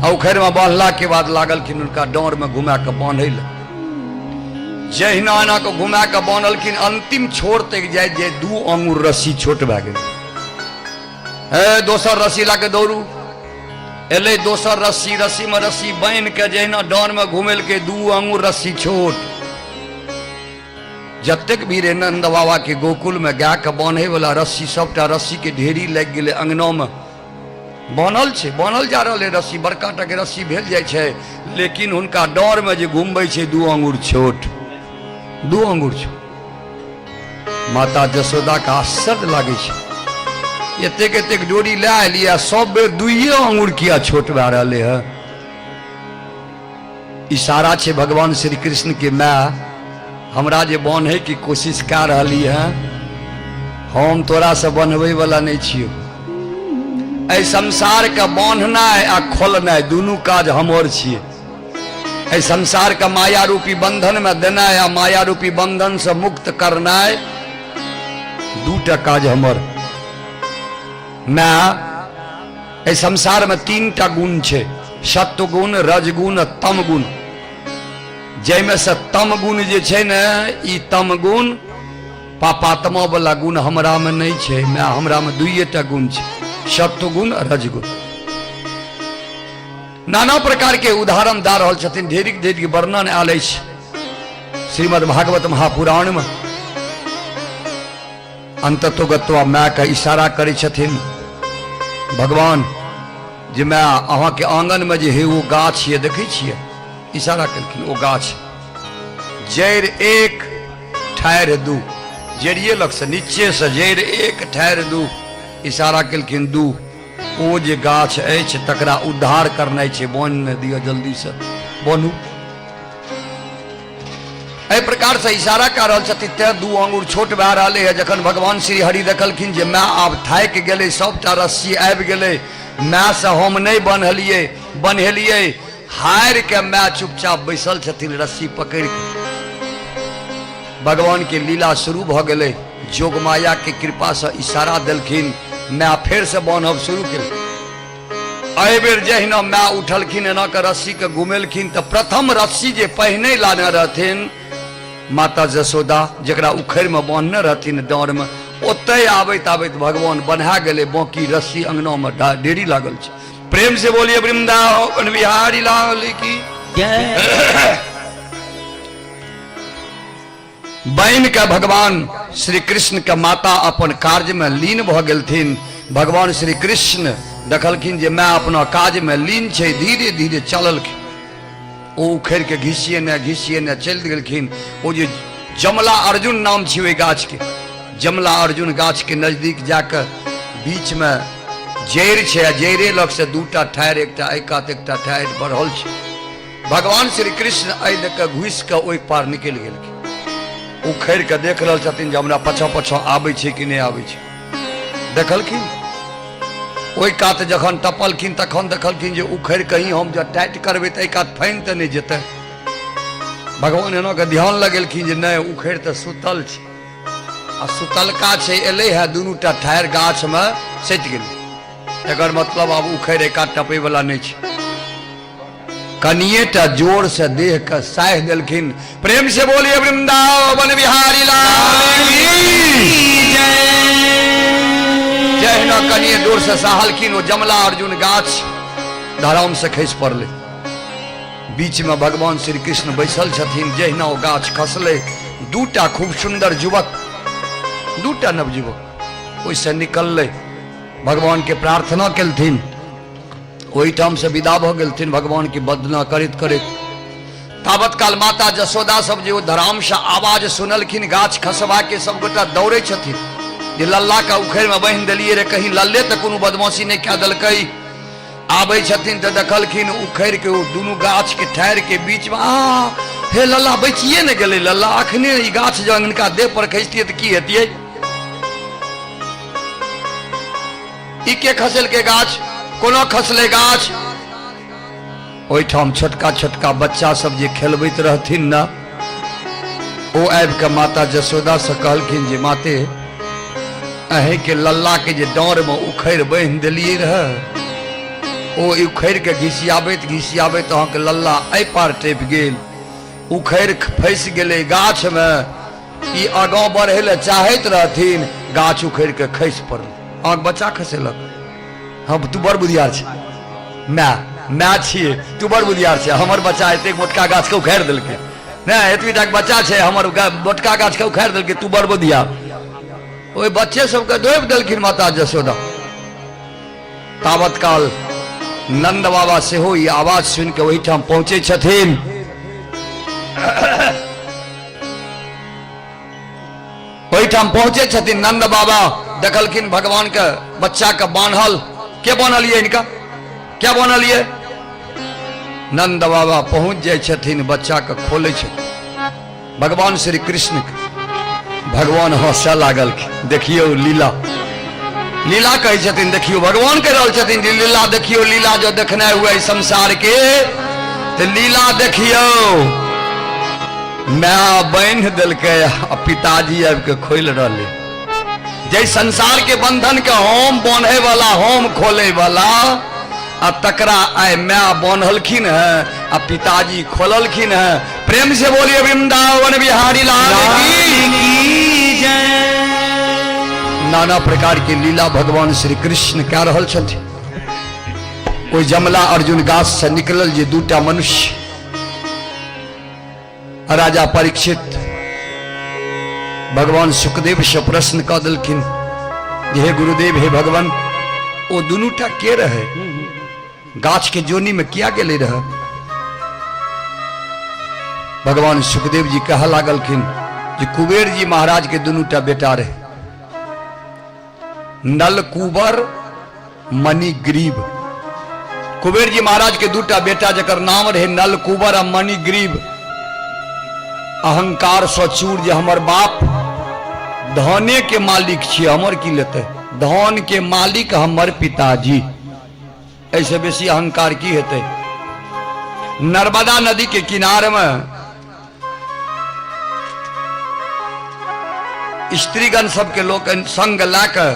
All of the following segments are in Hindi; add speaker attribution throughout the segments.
Speaker 1: उखैर में बांधला के बाद लागलखिन उनका डाँर में घुमा के बांधे ल। जहिना एना को घुमा के बांधलखिन अंतिम छोर तक जाए जे 2 अंगुर रस्सी छोट भए गेल। दोसर रस्सी ला के दौड़ू एले दोसर रस्सी, रस्सी में रस्सी बांध के जहिना डाँर में घुमेल के 2 अंगुर रस्सी छोट। जतेक भी रे नंद बाबा के गोकुल में गाय के बांधे वाला रस्सी सबटा रस्सी के ढेरी लग गए अंगना में बनल छे, बनल जा रहा है रस्सी, बड़का टा के रस्सी भेल जाए छे, लेकिन उनका डाँर में जो घूमबे छे 2 अंगुर छोट, 2 अंगुर छोट। माता जसोदा का आश्चर्य लागे छे, एतेक एतेक डोरी ला लिया, सब बेर 2 अंगुर किया छोट भए रहे है। इशारा छे भगवान श्री कृष्ण के मैं हमरा जे बांधे की कोशिश कर रही है, हम तोरा से बनबे वाला नहीं छियो। ऐ संसार का बांधना आ खोलना दोनों काज हमर छिए। ऐ संसार का माया रूपी बंधन में देना है, माया रूपी बंधन से मुक्त करना है, 2टा काज हमर। मैं ऐ संसार में 3टा गुण छे, सत्व गुण, रजगुण, तम गुण। जैमे से तम गुण जे छे ने, ई तम गुण पापात्मा वाला गुण हमरा में नहीं छे। मैं हमरा में 2टा गुण छे, सत्व गुण, रजगुण। नाना प्रकार के उदाहरण दा रहल छथिन, ढेरिक ढेरिक वर्णन आयल अछि श्रीमद् भागवत महापुराण में। अंततोगत्वा मैं का इशारा करे छथिन भगवान जे मैं अहाँ के आंगन में जे है वो गाछ ये देखे छिए, इशारा कलखिन वो गाछ जड़ 1 ठाढ़ 2, जड़िए लग से नीचे से जड़ 1 ठाढ़ 2, इशारा कलखिन 2। ओ जे गाछ अछि तकरा उद्धार करनाइ छै, बान्हि दिअ जल्दी से, बान्हू। एहि प्रकार से इशारा कर रहल छथिन। ते 2 अंगुर छोट भए रहले है। जखन भगवान श्री हरि देखलखिन जे मैं आब थाकि गेलै, सबटा रस्सी आबि गेलै, मैं से हम नहीं बन्हेलिए, हार के मैं चुपचाप बैसल छथिन रस्सी पकड़ के। भगवान के लीला शुरू भ गेलै, जोगमाया के कृपा से इशारा देलखिन, मैं फिर से बान्हब शुरू केल। एहि बेर जहिना मैं उठलखिन एना के रस्सी के घुमेलखिन तो प्रथम रस्सी जे पहिने लाने रहथिन माता जसोदा, जकरा उखैर में बांधने रहथिन डाँर में, ओतै आबैत आबैत भगवान बन्हा गेलै, बाकी रस्सी अंगना में ढेरी लागल छै। प्रेम से बोलिए वृंदावन बिहारी लाल की जय। बहन के भगवान श्री कृष्ण के माता अपन कार्य में लीन भ गेलथिन। भगवान श्री कृष्ण देखलखिन जे मैं अपना काज में लीन छै, धीरे धीरे चललखिन। ओ उखैर के घिसिए ने चल गेलखिन। ओ जे जमला अर्जुन नाम छै ओहि गाछ के, जमला अर्जुन गाछ के नजदीक जाकर बीच में जड़ छै, जड़े लग से 2टा ठाढ़, एकटा एहि कात एकटा ठाढ़ बढ़ल छै। भगवान श्री कृष्ण एहि देख के घुसि के ओहि पार निकलि गेलखिन। उखैर के देख रहल छथिन जे हमरा पाछा पाछा आबै छै कि नहीं आबै छै। देखलखिन ओहि कात जखन टपलखिन तखन देखलखिन जे उखैर कहीं हम जब टाइट करबै तऽ एहि कात फाइन तऽ नहीं जेतै। भगवान एना के ध्यान लगेलखिन जे नहीं, उखैर तऽ सुतल छै आ सुतलका छै, एलै है 2टा ठाढ़ गाछ में सटि गेलै। एकर मतलब अब उखैर एका टपे वाला नहीं छै। कनिएटा जोर से देह के साह देलखिन। प्रेम से बोलिए वृंदावन बिहारी लाल की जय। जहिना कनिए जोर से साहलखिन, वो जमला अर्जुन गाछ धराम से खसि पड़ले। बीच में भगवान श्री कृष्ण बैसल छथिन। जहिना वो गाछ खसले, 2टा खूब सुंदर युवक, 2टा नवयुवक ओइसे निकलले, भगवान के प्रार्थना केलथिन, ओहि ठाम से विदा भ गेलथिन भगवान की वंदना करैत करैत। तावत काल माता जसोदा सब जे धराम से आवाज सुनलखिन गाछ खसबा के, सब गोटा दौड़े छथिन जे लल्ला का उखैर में बांधि देलिए रे, कहीं लल्ले तो कोनो बदमाशी नहीं कए देलकै। आबै छथिन तो देखलखिन उखैर के 2 गाछ के ठाढ़ के बीच में, हे लल्ला बचिए न गेलै। लल्ला अखने ई गाछ जब इनका देह पर खसतियै तो की हेतियै। ई के खसल के गाछ, कोनो खसले गाछ। ओहिठाम छोटका छोटका बच्चा सब जे खेलबैत रहथिन ना, ओ आबि के माता जसोदा से कहलखिन जे माते अहें के लल्ला के जे डाँर में उखैर बांधि देलिए रहे, ओ उखड़ के घिसियाबैत अहाँ के लल्ला एहि पार टपि गेल, उखड़ फंसि गेलै गाछ में। ई आगाँ बढ़े ले चाहैत रहथिन, गाछ उखड़ के खसि पड़ल। अहाँके बच्चा खसेलक। हम तू बड़ बुधियार छै, मैं छिए, तू बड़ बुधियार छै। हमर बच्चा एते मोटका गाछ के उखाड़ि देलकै, नहीं एतबी तक बच्चा छै, हमर मोटका गाछ के उखाड़ि देलकै, तू बड़ बुधियार। ओहि बच्चे सबके डोबि देलखिन माता जसोदा। तावत काल नंद बाबा सेहो ई आवाज सुनि के ओहिठाम पहुंचे छथिन। ओहिठाम पहुंचे छथिन नंद बाबा, देखलखिन भगवान के बच्चा के बान्हल। के बान्हलिए इनका, क्या बान्हलिए? नंद बाबा पहुंच जाय छथिन, बच्चा के खोले छथिन भगवान श्री कृष्ण के। भगवान हंसऽ लागल, देखियो लीला, लीला कहै छथिन, देखियो भगवान कह रहल छथिन जे लीला देखियो, लीला जो देखना हुआ इस संसार के तो लीला देखियो। मैं बांध दिलकै आ पिताजी आबि के खोल रहले। जै संसार के बंधन के हम बांधे वाला, हम खोले वाला, आ तकरा आय मैं बांधलखिन है आ पिताजी खोललखिन है। प्रेम से बोलिए वृंदावन बिहारी लाल की जय। नाना प्रकार की लीला भगवान श्री कृष्ण कह रहल छथिन। ओइ जमला अर्जुन गाछ से निकलल जे दूटा मनुष्य, राजा परीक्षित भगवान सुखदेव से प्रश्न कह देलखिन, हे गुरुदेव, हे भगवान, ओ दुनूटा के रहे? गाछ के जोनी में किया गेले रहे? भगवान सुखदेव जी कह लागलखिन जे कुबेर जी महाराज के दुनूटा बेटा रहे, नलकूबर मणिग्रीव। कुबेर जी महाराज के दूटा बेटा जकर नाम रहे नलकूबर आ मणिग्रीव। अहंकार से चूर जे हमर बाप धने के मालिक छियै, हमर की लेते? धन के मालिक हमर पिताजी, ऐसे बेसी अहंकार की हेतै? नर्मदा नदी के किनारे में स्त्रीगण सबके लोग संग लाके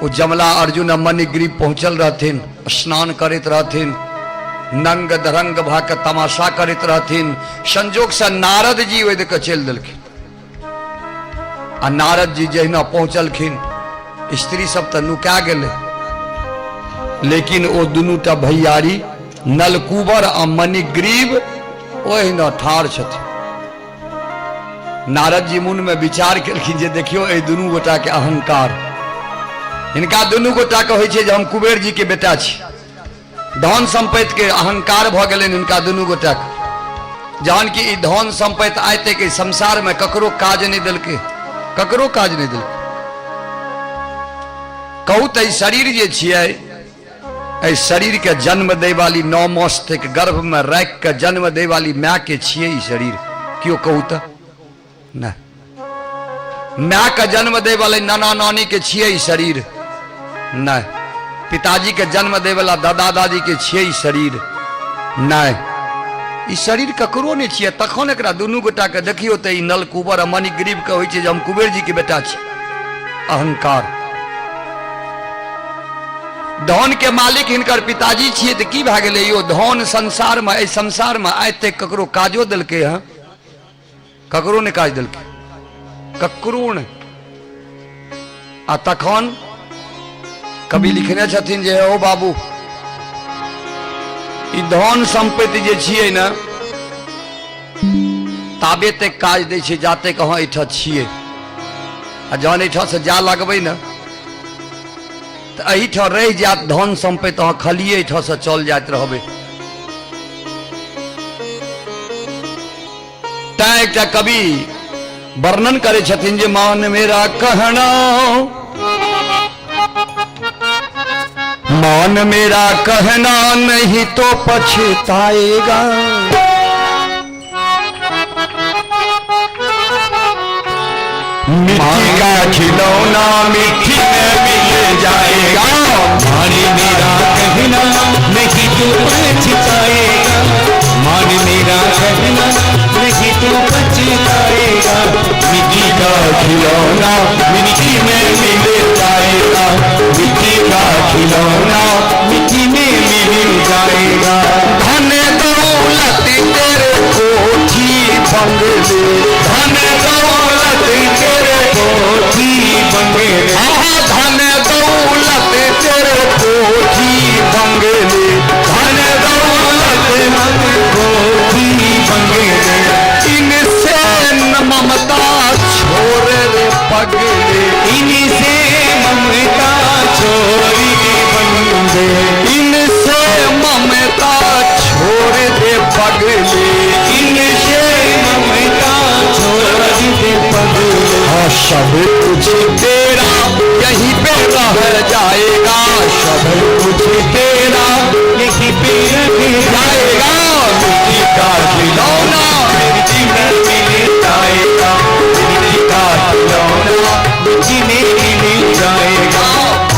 Speaker 1: वो जमला अर्जुन मणिग्रीव पहुंचल रहथिन, स्नान करैत रहथिन, नंग धरंग भा के तमाशा करैत रहथिन। संजोग से नारद जी ओहि देख चलि देलखिन, आ नारद जी जहिना पहुंचलखिन, स्त्री सब तो नुका गेलै, लेकिन ओ दुनूटा भैयारी नलकूबर आ मणिग्रीव ओहिना ठाढ़ छथिन। नारद जी मन में विचार केलखिन जे देखियो ए दुनू गोटा के अहंकार, इनका दुनू गोटा के होइ छै जे हम कुबेर जी के बेटा छी। धन संपत्ति के अहंकार भ गेलनि इनका दुनू गोटा के। जहन कि ई धन संपत्ति आइ तक संसार में ककरो काज नहीं देलकै, ककरो काज नहीं देलकै। कहू तऽ शरीर जे छियै, एहि शरीर के जन्म दे वाली 9 मास तक गर्भ में राख के जन्म दे वाली माय के छियै ई शरीर। क्यों कहू तऽ नहीं, माय के जन्म दे वाले नाना नानी के छियै ई शरीर नहीं, पिताजी के जन्म दे वाला दादा दादी के छियै ई शरीर नहीं, ई शरीर ककरो नहीं छियै। तखन एकरा दुनू गोटा के देखियो तऽ ई नलकूबर आ मणिग्रीव के होइ छै जे हम कुबेर जी के बेटा छी। अहंकार, धन के मालिक हिनकर पिताजी छियै तऽ की भए गेलै यो? धन संसार में, एहि संसार में आइ तक ककरो काजो देलकै हँ? ककरो ने काज देलकै, ककरो ने। आ तखन कवि लिखने छथिन जे ओ बाबू, ई धन संपत्ति जे छियै न, ताबे तक काज दै छै जाते कहाँ एहिठाम छियै। आ जहन एहिठाम से जा लगबै न तऽ एहिठाम रहि जायत धन संपत्ति, अहाँ खालिए एहिठाम से चल जाइत रहबै। तैं एकटा कवि वर्णन करे छथिन जे मान मेरा कहना, मान मेरा कहना नहीं तो पछताएगा, मिट्टी का खिलौना मिट्टी में मिल जाएगा। मान मेरा कहना नहीं तो पछताएगा, मान मेरा कहना नहीं तो पछताएगा, मिट्टी का खिलौना मिट्टी में मिल जाएगा, मिट्टी का खिलौना
Speaker 2: जाएगा।
Speaker 1: धन दौलत तेरे कोठी बंगले,
Speaker 2: धन दौलत तेरे कोठी बंगले,
Speaker 1: धन दौलत तेरे कोठी बंगले,
Speaker 2: धन दौलत कोठी बंगले,
Speaker 1: इनसे न ममता छोड़ रे पगले,
Speaker 2: इनसे ममता छोड़ी बंदे,
Speaker 1: इनसे ममता छोड़ दे पगले,
Speaker 2: इनसे ममता छोड़ दे पगले।
Speaker 1: सब कुछ तेरा यहीं पे रह जाएगा,
Speaker 2: सब कुछ तेरा यहीं पे रह
Speaker 1: जाएगा। मिट्टी का खिलौना
Speaker 2: मिट्टी में मिल जाएगा, मिट्टी का खिलौना मिट्टी में मिल जाएगा।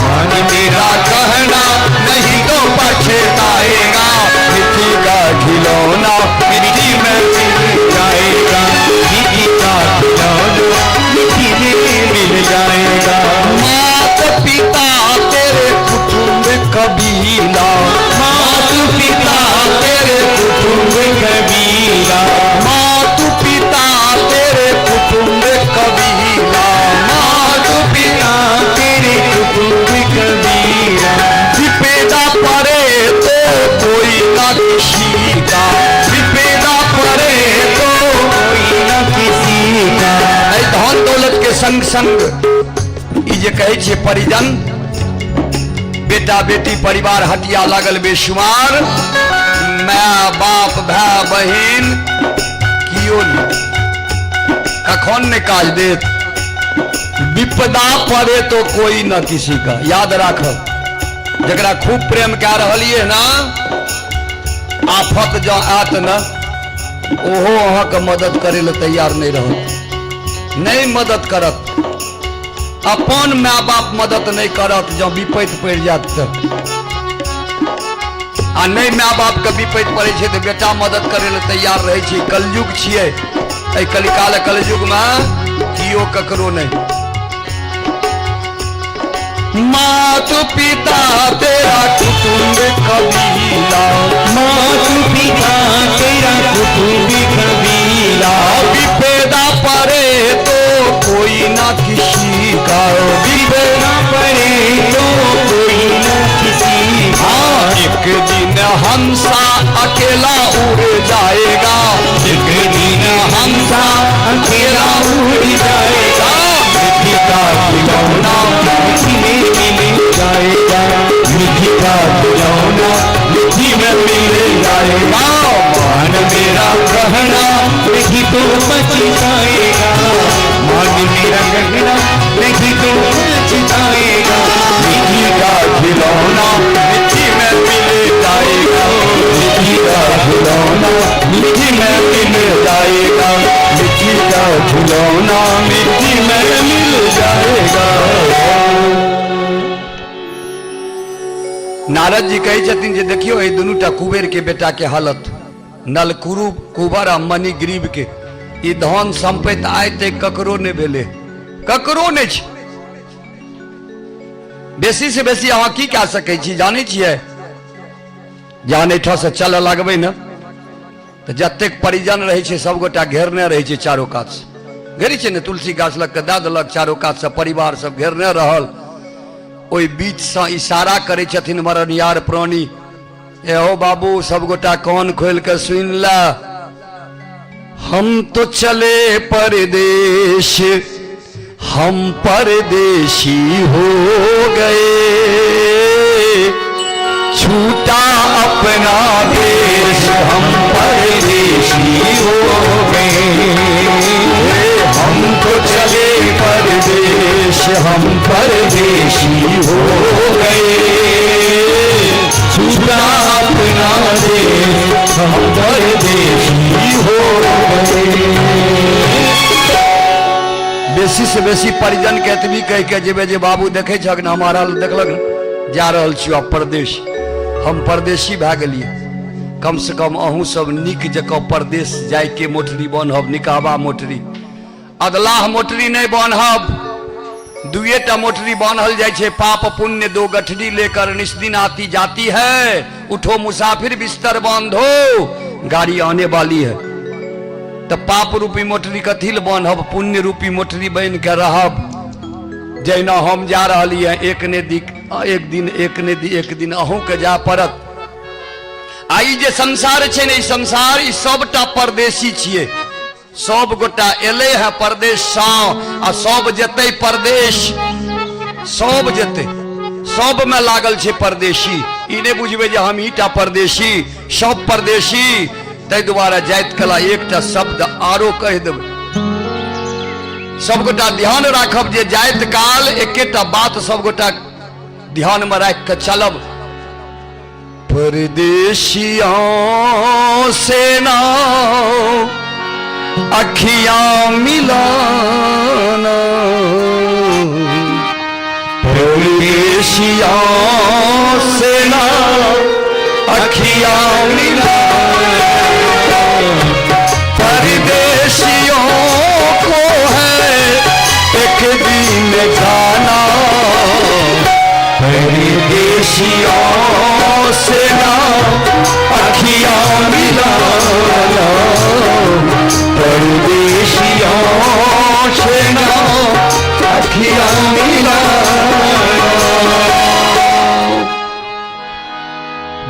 Speaker 1: मान मेरा कहना नहीं तो पछताएगा, मिट्टी का खिलौना
Speaker 2: मिट्टी में मिल जाएगा, मिट्टी का खिलौना मिट्टी में मिल जाएगा।
Speaker 1: मात पिता तेरे कुटुंब कबीला,
Speaker 2: मात पिता तेरे कुटुंब कबीला,
Speaker 1: मात पिता तेरे कुटुंब कबीला,
Speaker 2: मात पिता तेरे कुटुंब कबीला।
Speaker 1: विपेदा पड़े तो कोई ना किसी का, विपेदा पड़े तो
Speaker 2: कोई न किसी का।
Speaker 1: ऐ धन दौलत के संग संग ई जे कहै छै परिजन, बेटा बेटी परिवार हटिया लागल बेशुमार, माय बाप भाई बहिन कियो नहीं, कखन ने काज देत। विपदा पड़े तो कोई न किसी का, याद राखब। जकरा खूब प्रेम कह रहिए ना, आफत जो आत न ओहो अहाँ के मदद करे ले तैयार नहीं रहत, नहीं मदद करत। अपन माय बाप मदद नहीं करत, जो विपैत पड़ जात तो आ नहीं माय बाप के विपैत पड़े छै तो बेटा मदद करे ले तैयार रहे छै। कलयुग छियै, एहि कलिकाल कलयुग में कियो ककरो नहीं। मात पिता तेरा कुटुंब कबीला,
Speaker 2: मात पिता तेरा कुटुंब कबीला,
Speaker 1: विपेदा पड़े तो कोई ना किसी का,
Speaker 2: विपदा पड़े तो कोई न किसी का।
Speaker 1: एक दिन हंसा अकेला उड़ जाएगा,
Speaker 2: एक दिन हंसा अकेला उड़ जाएगा,
Speaker 1: मिट्टी का खिलौना
Speaker 2: मिट्टी में मिल जाएगा, मिट्टी का खिलौना मिट्टी में मिल जाएगा। मान मेरा कहना नहीं तो पछताएगा, मान मेरा कहना नहीं तो पछताएगा।
Speaker 1: मिट्टी का खिलौना मिट्टी में मिल जाएगा,
Speaker 2: मिट्टी का खिलौना
Speaker 1: मिट्टी में मिल जाएगा, मिट्टी का खिलौना मिट्टी में मिल जाएगा। नारद जी कहे छथिन जे देखियो ए दुनूटा कुबेर के बेटा के हालत, नल कुबर आ मणि गरीब के, ई धन संपत्ति आइ तक ककरो नहीं भेले, ककरो नहीं छै। बेसी से बेसी अहाँ की कह सकै छी जानै छियै, जहन एहिठाम से चल लगबै न तो जतेक परिजन रहे छै सब गोटा घेरने रहे छै, चारो कात से घेरी छै ने, तुलसी गाछ लग के दे देलक, चारो कात से परिवार सब घेरने रहल। ओहि बीच से इशारा करे छथिन मरनियार प्राणी, एहो बाबू सब गोटा कान खोल के सुन ला, हम तो चले परदेश, हम परदेशी हो गए, छूटा अपना देश, हम परदेशी हो गए, हम तो चले परदेश, हम परदेशी हो गए, छूटा अपना देश, हम परदेशी हो गए। बेसी से बेसी परिजन के एतबी कह के जेबे जे बाबू देखे छक न हमारा देखलक न जा रहल छियो परदेश, हम परदेशी भए गेलिए, कम से कम अहूँ सब निक जकाँ परदेश जाय के मोटरी बनहब, निकाहबा मोटरी, अदलाह मोटरी नहीं बनहब। दुएटा मोटरी बांधल जाय छे, पाप पुण्य दो गठरी लेकर निस्दिन आती जाती है, उठो मुसाफिर बिस्तर बांधो गाड़ी आने वाली है। तो पाप रूपी मोटरी कथिल बांधब, पुण्य रूपी मोटरी बन के रहब। जैना हम जा रही है एक दिन अहूँ के जा पड़त। आई जे संसार छे ने, संसार ई सबटा परदेशी छिए। सब गोटा एले है परदेश सा आ सब जते परदेश, सब जते सब में लागल छे परदेशी। ई ने बुझबे जे हम ईटा परदेशी, सब परदेशी। तै दुआरे जाइत कला एकटा शब्द आरो कह देब। सब गोटा ध्यान राखब जे जाइत काल एकेटा बात सब गोटा ध्यान में राख के चलब। परदेशियों से ना अखियां मिलाना, परदेशियों से ना अखियां मिलाना। परदेशियों को है एक दिन जाना, परदेशियों से ना अखियां मिलाना, परदेशियों से ना अखियां मिलाना।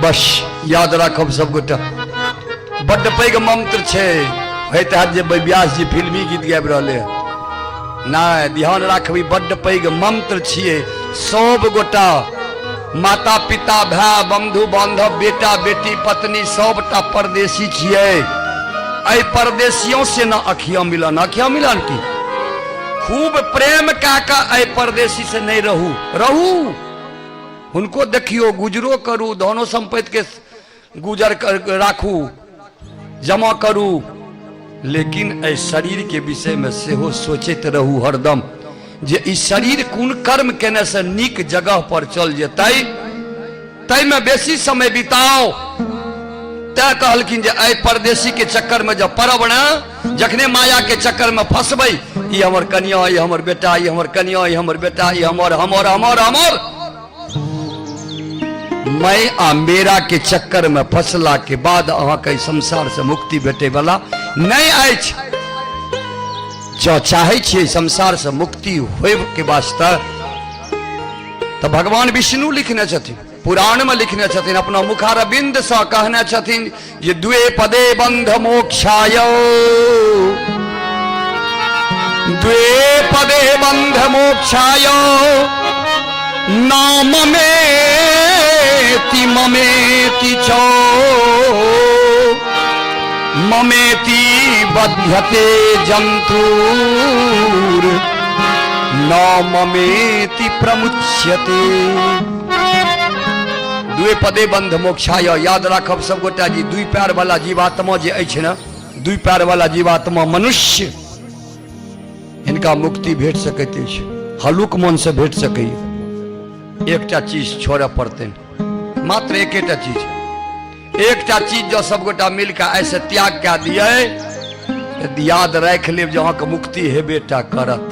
Speaker 1: बस याद राखब सब गोटा। बड्ड पैघ मंत्र छे, होइत हैत जे व्यास जी फिल्मी गीत गाबि रहले ना, ध्यान राखबी बड्ड पैघ मंत्र छिए। सब गोटा माता पिता भाई बंधु बांधव बेटा बेटी पत्नी सबटा परदेशी छिए। ऐ परदेशियों से ना अखियां मिलन। अखियां मिलन की खूब प्रेम काका ऐ परदेशी से नहीं रहू। उनको देखियो, गुजरो करू, दोनों संपत्ति के गुजर कर राखू, जमा करू, लेकिन ऐ शरीर के विषय में सेहो सोचते रहू हरदम जे इस शरीर कुन कर्म केने से नीक जगह पर चल जेतै, तै में बेसी समय बिताओ। तै कहलखिन जे ऐ परदेशी के चक्कर में जब पड़ब ना, जखने माया के चक्कर में फंसबै, ई हमर कन्या, ई हमर बेटा, ई हमर कन्या, ई हमर बेटा, ई हमर हमर हमर हमर मैं आ मेरा के चक्कर में फंसला के बाद अहाँ के संसार से मुक्ति भेटे वाला नहीं अछि। जो चाहे छे संसार से मुक्ति होय के वास्ते तो भगवान विष्णु लिखने छथिन, पुराण में लिखने छथिन, अपना मुखारबिंद से कहने छथिन जे द्वे पदे बंध मोक्षाय, द्वे पदे बंध मोक्षाय, नाम मेति ममेति चो, ममेति बध्यते जंतुर, न ममेति प्रमुच्यते। दुए पदे बंध मोक्षाय। याद राखब सब गोटा जी, दुई पैर वाला जीवात्मा जे अछि ना, दुई पैर वाला जीवात्मा मनुष्य, इनका मुक्ति भेट सकैत अछि, हलुक मन से भेट सकैए। एकटा चीज छोड़े पड़ते, मात्र एकेटा चीज, एकटा चीज जो सब गोटा मिलकर ऐसे त्याग क्या दिए, याद रख लेब जो अहाँ के मुक्ति हेबेटा करत।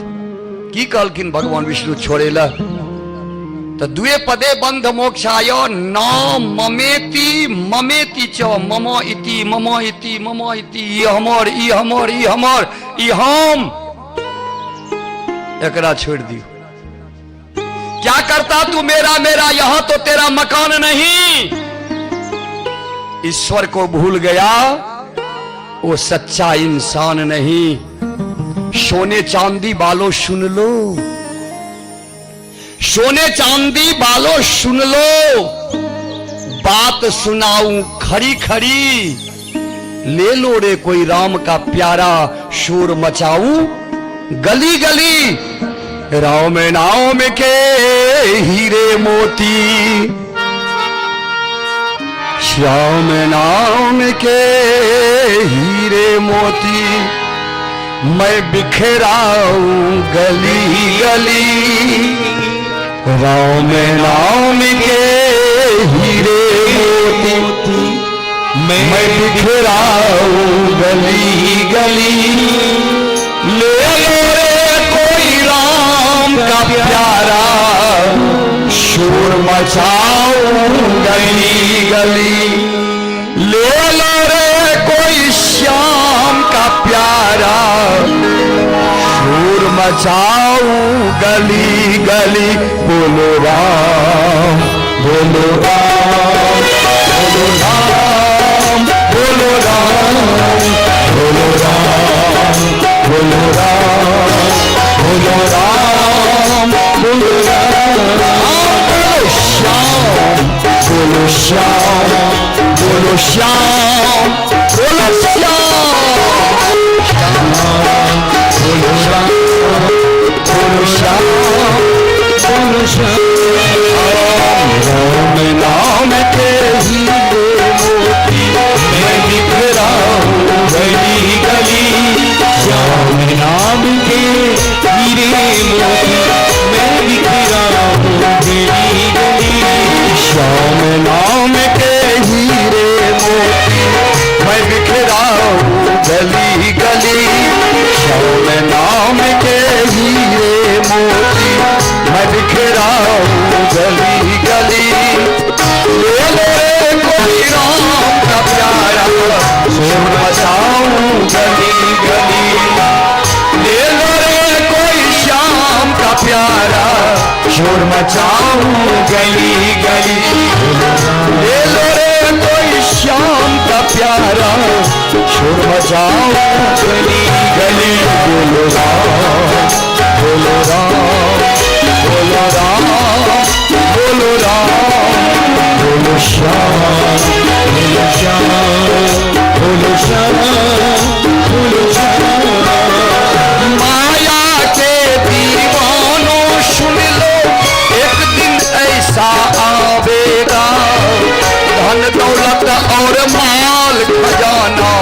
Speaker 1: की कहलखिन भगवान विष्णु छोड़ेला तो दुए पदे बंध मोक्षाय, नाम ममेति ममेति च, मम इति मम इति मम इति, ई हमर ई हमर ई हमर ई हम, एकरा छोड़ दियो। क्या करता तू मेरा मेरा, यहां तो तेरा मकान नहीं। ईश्वर को भूल गया वो सच्चा इंसान नहीं। सोने चांदी वालों सुन लो, सोने चांदी वालों सुन लो, बात सुनाऊं खरी खरी, ले लो रे कोई राम का प्यारा, शोर मचाऊं गली गली, राम नाम के हीरे मोती, श्याम नाम के हीरे मोती, मैं बिखराऊं गली गली, राम नाम के हीरे मोती, मैं बिखराऊं गली गली, ले लो रे कोई राम का प्यारा शोर मचाओ गली गली। ले लो रे कोई श्याम का प्यारा शोर मचाओ गली गली। बोलो राम बोलो राम बोलो राम बोलो राम बोलो राम बोलो राम बोलो राम बोलो राम। बोलो श्याम बोलो श्याम बोलो श्याम बोलो श्याम बोलो श्याम बोलो श्याम बोलो श्याम। राम नाम के हीरे मोती मैं बिखराऊं गली गली। श्याम नाम के हीरे मोती मैं बिखराऊं गली गली। श्याम नाम के हीरे मोती मैं बिखराऊं गली गली। श्याम नाम के हीरे मोती मैं बिखराऊं गली गली। ले लो कोई राम का प्यारा शोर मचाऊं गली गली। ले लो रे कोई श्याम का प्यारा शोर मचाऊं गली गली। ले लो रे कोई श्याम का प्यारा शोर मचाऊं गली गली। बोलो राम बोलो राम बोलो राम बोलो राम बोलो श्याम बोलो श्याम बोलो श्याम बोलो श्याम। माया के दीवानों सुन लो एक दिन ऐसा आवेगा। धन दौलत और माल खजाना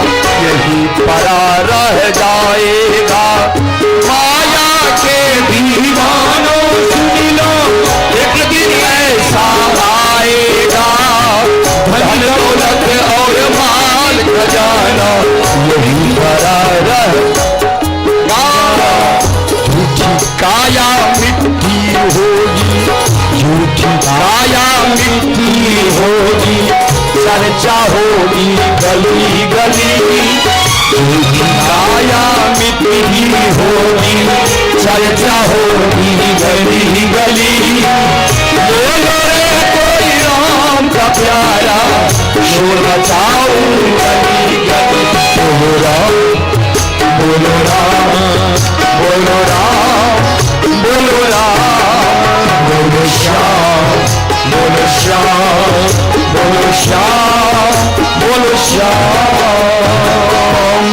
Speaker 1: यही पड़ा रह जाएगा। माया के दीवानों सुन लो एक दिन ऐसा आएगा। धन दौलत और माल खजाना यही पड़ा रहेगा। झूठी काया मिट्टी होगी झूठी काया मिट्टी होगी। चर्चा होगी गली गली। झूठी काया मिट्टी होगी चर्चा होगी गली गली। बोलो रे कोई राम का प्यारा शोर मचाओ गली गली। बोलो राम बोलो राम बोलो राम बोलो राम बोलो श्याम बोलो श्याम बोलो श्याम बोलो श्याम।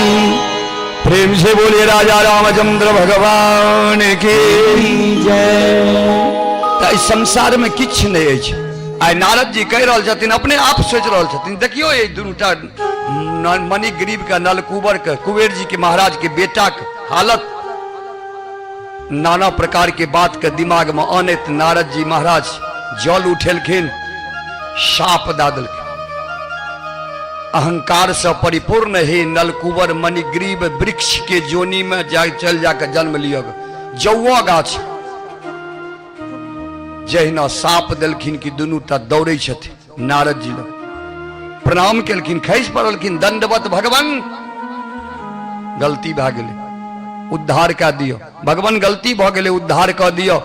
Speaker 1: प्रेम से बोलिए राजा रामचंद्र भगवान की जय। इस संसार में किछ नहीं है। आइ नारद जी कह रहा छथिन अपने आप सोच रहा छथिन। देखियो ये दुनूटा मणि गरीब का नलकुबर के कुबेर जी के महाराज के बेटा के हालत। नाना प्रकार के बात के दिमाग में आने नारद जी महाराज जल उठेलखिन शाप दा देलखिन। अहंकार से परिपूर्ण है नलकुबर मणिग्रीव वृक्ष के जोनी में चल जाकर जन्म लिया। जौआ गाछ जहिना साप देलखिन कि दुनूटा दौड़े छथिन। नारद जी लग प्रणाम केलखिन खसि पड़लखिन दंडवत भगवान गलती भए गेलै उद्धार कऽ दियो। भगवान गलती भऽ गेलै उद्धार कऽ दियो।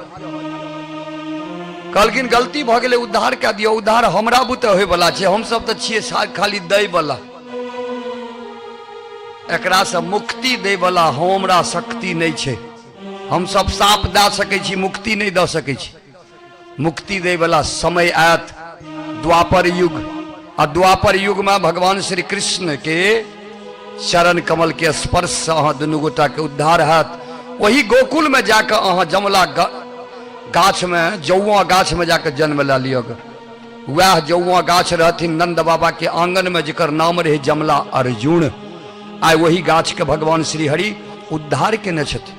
Speaker 1: कहलखिन गलती भऽ गेलै उद्धार कऽ दियो। उद्धार हमरा बुते होय वाला छै। हम सब तऽ छियै खाली दै वाला। एकरा से मुक्ति दै वाला हमरा शक्ति नहीं छै। हम सब साप दऽ सकै छी मुक्ति नहीं दऽ सकै छी। मुक्ति दै वाला समय आयत द्वापर युग। आ द्वापर युग में भगवान श्री कृष्ण के चरण कमल के स्पर्श से अहाँ दुनू गोटा के उद्धार हैत। वही गोकुल में जाकर अहाँ जमला गाछ में जौआ गाछ में जाकर जन्म ला लियो। वह जौआ गाछ रहथिन नंद बाबा के आंगन में जकर नाम रहे जमला अर्जुन। आइ वही गाछ के भगवान श्री हरि उद्धार केने छथिन।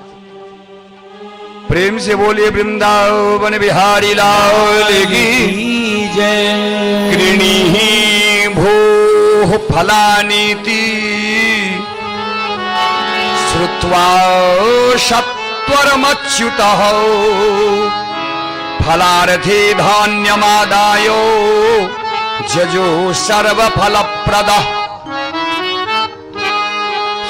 Speaker 1: प्रेम से बोलिए वृंदावन बिहारी लाल की जय। कृणीहि भो फलानीति श्रुत्वा सत्त्वसंयुतम् परमच्युत फलारथे धान्यमादायो जजो सर्वफल प्रद।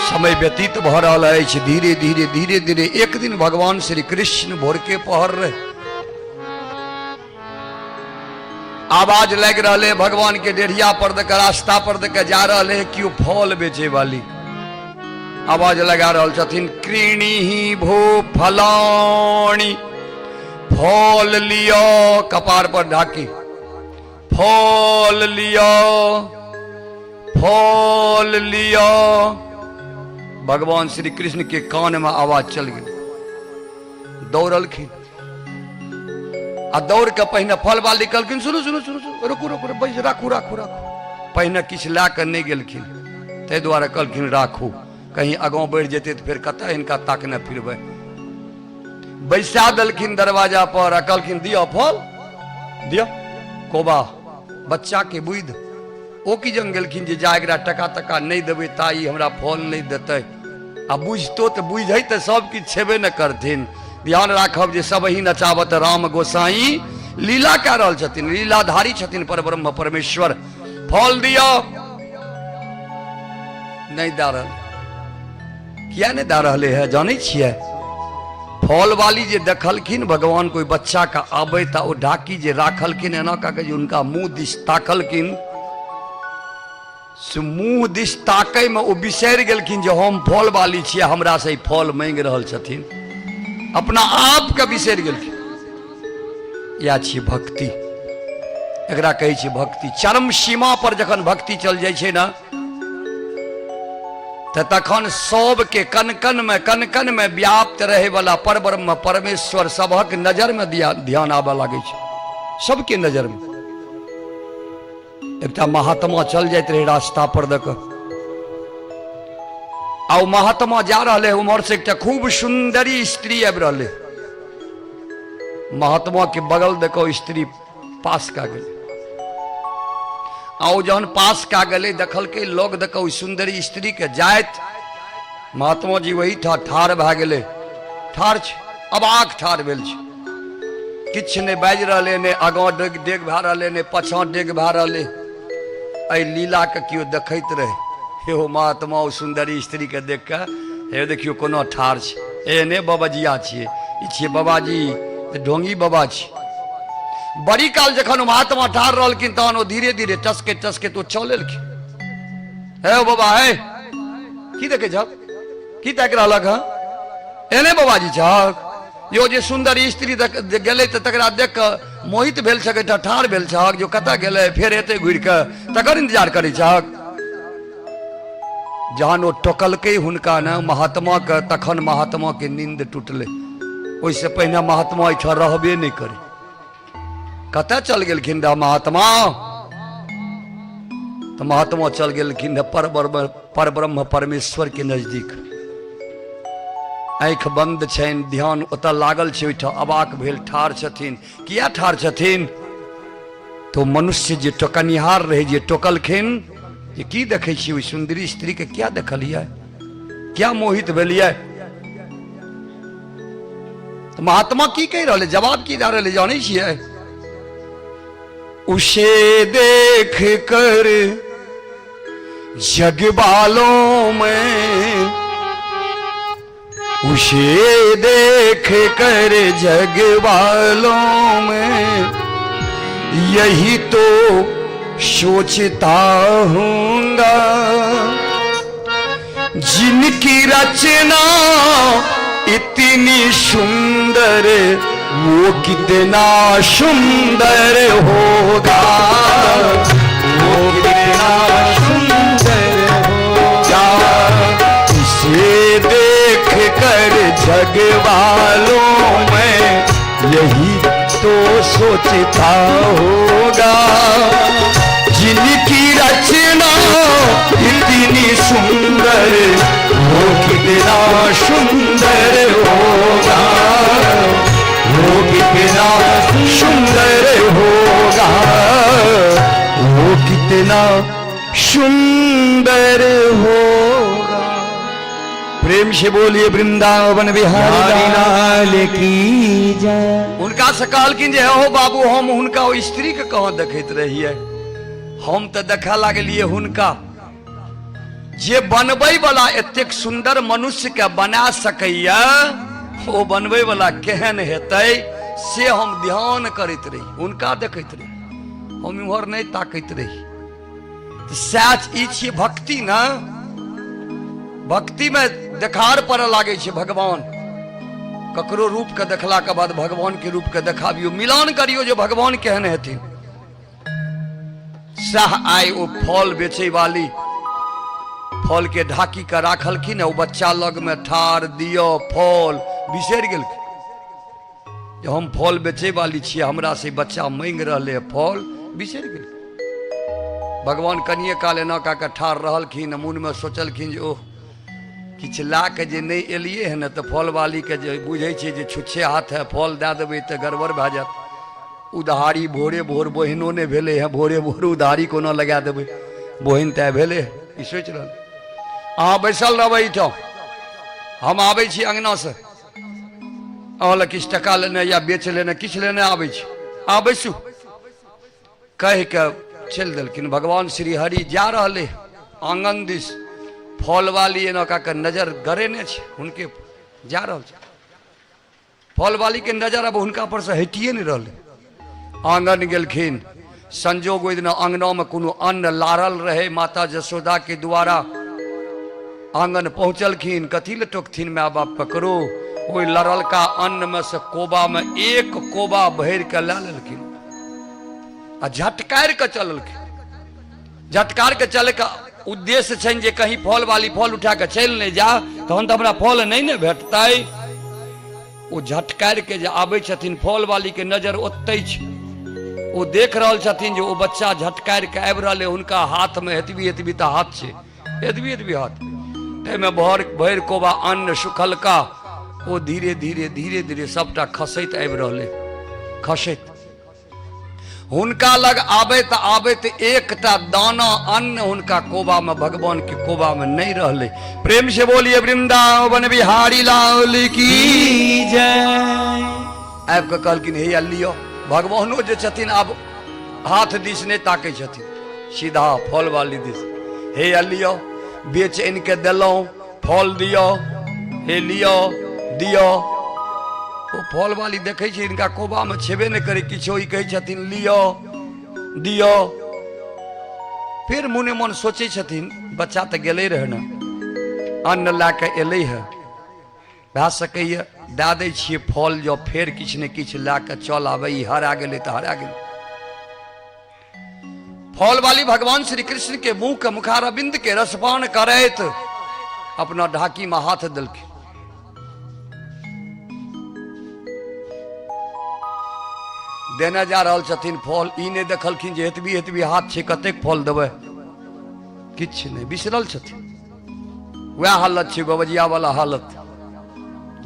Speaker 1: समय व्यतीत भ रहा है, धीरे धीरे धीरे धीरे एक दिन भगवान श्री कृष्ण भोर के पहर रहे, आवाज लग रहा भगवान के डेढ़िया पर देकर रास्ता पर देकर जा रहे है कि फल बेचे वाली आवाज लगा रहा छथिन, कृणी भो फलानी, फल लियो, कपार पर ढाकी, फल लियो, फल लियो। भगवान श्री कृष्ण के कान में आवाज चल गई, दौड़लखिन आ दौड़ के पहने फल वाल निकलखिन, सुनो सुनो सुनो सुनो, रुकू रुकू, बस राखू राखू राखू, पहने किछ ला कर नहीं गेलखिन, ते द्वारा कहलखिन राखू, कहीं आगाँ बढ़ जेते तो फिर कत इनका ताकने फिरबे। बैसा दलखिन दरवाजा पर, कहलखिन दियो फल दियो। कोबा बच्चा के बुध ओ की जंग गेलखिन जे जा एकरा टका तका नहीं देबे ताई हमरा फल नहीं देते, आ बुझतो तो बुझे तो सब किछ छेबे न करथिन। ध्यान राखब जे सब ही नचावत राम गोसाई लीला कह रहल छथिन, लीलाधारी छथिन पर ब्रह्म परमेश्वर। फल दियो, नहीं दा रहल, किया नहीं दा रहले है जाने छिए? फल वाली जे देखलखिन भगवान कोई बच्चा का आबे ता ओ ढाकी जे राखलखिन एना का के उनका मुंह दिस ताकलखिन, से मुंह दिस ताकै में ओ बिसरि गेलखिन जे हम फल वाली छिए, हमरा से फल मांग रहल छथिन, अपना आप के बिसरि गेलखिन। या छी भक्ति, एकरा कहै छी भक्ति। चरम सीमा पर जखन भक्ति चल जाइ छै ना, तखन सब के कन कन में व्याप्त रहे वाला पर ब्रह्म परमेश्वर सबक नजर में ध्यान आबे लगे छै, सबके नजर में। एक महात्मा चल जाते रहे रास्ता पर देख, आ महात्मा जा रहे उमर से एक खूब सुंदरी स्त्री आबि रहे, महात्मा के बगल देखो स्त्री पास का गए, आओ जहन पास का गले देखल के लोग देखो सुंदरी स्त्री के जात, महात्मा जी वही था ठाड़ भा गए, ठाड़ अब आँख ठाड़ भेल छै, किछ ने बाजि रहे ने आगाँ डेग भा रहे ने पाछा डेग भा रहे। आई लीला के क्यों देखैत रहे, हे महात्मा ओ सुंदरी स्त्री के देख के हे देखियो कोनो ठाड़ छै, एने बाबाजिया छिए, ई छिए बाबाजी ढोंगी बाबा छी। बड़ी काल जखन महात्मा ठाड़ रहलखिन तहन ओ धीरे धीरे टसके तो चलेलखिन। हे बाबा हे की देखे छक, की ताक रहलक हँ, एने बाबाजी छक, यो जे सुंदर स्त्री गेले त तकरा देख के मोहित भेल छक, ठाड़ भेल छक, जो कतऽ गेले फेर एते घुरि के तकर इंतजार करै छक। जहन ओ टोकलकै हुनका ने महात्मा के, तखन महात्मा के नींद टूटले, ओहिसे पहिने महात्मा एहिठाम रहबे नहीं करे, कतऽ चल गेलखिन रह महात्मा? तो महात्मा चल गेलखिन पर ब्रह्म परमेश्वर के नजदीक। आँख बंद छनि, ध्यान ओतऽ लागल छै, ओहिठाम अबाक भेल ठाड़ छथिन। किया ठाड़ छथिन? तो मनुष्य जे टोकनिहार रहे, जे टोकलखिन जे की देखै छी ओहि सुंदरी स्त्री के, क्या देखलिए, क्या मोहित भेलिए? तो महात्मा की कह रहे, जवाब की दे रहे जाने छिए? उसे देख कर जग वालों में, उसे देख कर जग वालों में यही तो सोचता हूँगा, जिनकी रचना इतनी सुंदर वो कितना सुंदर होगा, वो कितना सुंदर होगा। इसे देख कर जग वालों में यही तो सोचता होगा, जिनकी रचना इतनी सुंदर वो कितना सुंदर होगा, वो कितना सुंदर होगा, वो कितना सुंदर होगा। प्रेम से बोलिए वृंदावन बिहारी
Speaker 2: बिहारी
Speaker 1: लाल।
Speaker 2: लाल की जय।
Speaker 1: उनका से कहलखिन जे हो बाबू हम हुनका ओ स्त्री के कहाँ देखैत रहिए, हम तो देखा लागलिए हुनका जे बनबै वाला एतेक सुंदर मनुष्य के बना सकैया, ओ बनबै वाला केहन हेतै से हम ध्यान करैत रही, उनका देखैत रही, हम इम्हर नहीं ताकैत रही। तो सच ई छियै भक्ति ना, भक्ति में देखार पड़े लागे छै भगवान। ककरो रूप के देखला के बाद भगवान के रूप के देखाबियो, मिलान करियो जो भगवान केहन हेथिन। सह आय ओ फल बेचे वाली फल के ढाकी के राखलखिन, ओ बच्चा लग में ठार दियो फल बिसरि गेलखिन जे हम फल बेचे वाली छियै, हमरा से बच्चा मांग रहले फल, बिसरि गेल। भगवान कनिए काल एना का के ठार रहलखिन, मन में सोचलखिन जे ओह किछु ला के जे नहीं एलिए है न तो फल वाली के जे बुझे छे जे छुच्छे हाथ है फल दे देबै तो गड़बड़ भए जायत। उधारी भोरे भोर बहिनो ने भेले है, भोरे भोर उधारी कोना लगा देबै, बहिन तय भेले ई सोच रहल। अहाँ बैसल रहबै एहिठाम, हम आबै छी अंगना से, अहाँ लए किछु टका लेने या बेच लेने किछु लेने आबै छी, अहाँ बैसू कहि के चलि देलखिन। भगवान श्री हरि जा रहले आंगन दिस, फल वाली एना का के नजर गड़ेने छे हुनके जा रहल छै। फल वाली के नजर अब हुनका पर से हटिए नहीं रहले। आंगन गेलखिन, संजोग ओहि दिन अंगना में कोनो अन्न लारल रहे, माता जसोदा के द्वारा आंगन पहुंचलखिन। कथी ले टोकथिन माय बाप ककरो, ओहि लड़लका अन्न में से कोबा में एक कोबा भर के ला लेलखिन आ झटकार के चललखिन। झटकार के चले का उद्देश्य छनि जे कहीं फल वाली फल उठा के चल नहीं जा, तहन तो हमरा फल नहीं ने भेटतै। ओ झटकार के जे आबै छथिन, फल वाली के नजर ओतै छै, ओ देख रहल छथिन जे ओ बच्चा झटकार के आबि रहले, हुनका हाथ में एतबी एतबी ता हाथ छै, एतबी एतबी हाथ, ताहिमे भरि कोबा अन्न सुखलका, ओ धीरे धीरे धीरे धीरे सबटा खसैत आबि रहले। खसैत हुनका लग आबैत आबैत एकटा दाना अन्न हुनका कोबा में, भगवान के कोबा में नहीं रहले। प्रेम से बोलिए वृंदावन बिहारी लाल की
Speaker 2: जय।
Speaker 1: आबि के कहलखिन हे लियो। भगवानो जे छथिन आब हाथ दिस नहीं ताकै छथिन, सीधा फल वाली दिस। हे लियो, बेच इनके देलौं, फल दियो, हे लियो दियो। ओ फल वाली देखे छै इनका कोबा में छेबे नहीं करे किछो, ई कहै छथिन लियो दियो। फिर मुने मन सोचे छथिन बच्चा तो गेले रहे न, अन्न ला के एले है, भए सकैया दे दै छियै फल, जो फेर किछु ने किछु ला के चल आबै, ई हरा गेलै तो हरा गेलै। फल वाली भगवान श्री कृष्ण के मुंह के मुखारबिंद के रसपान करैत अपना ढाकी में हाथ देलखिन। देने जा रहल छथिन फल, ई नहीं देखलखिन जे एतबी एतबी हाथ छै, कतेक फल देबै, किछु नहीं, बिसरल छथिन। वह हालत छै बबजिया वाला हालत,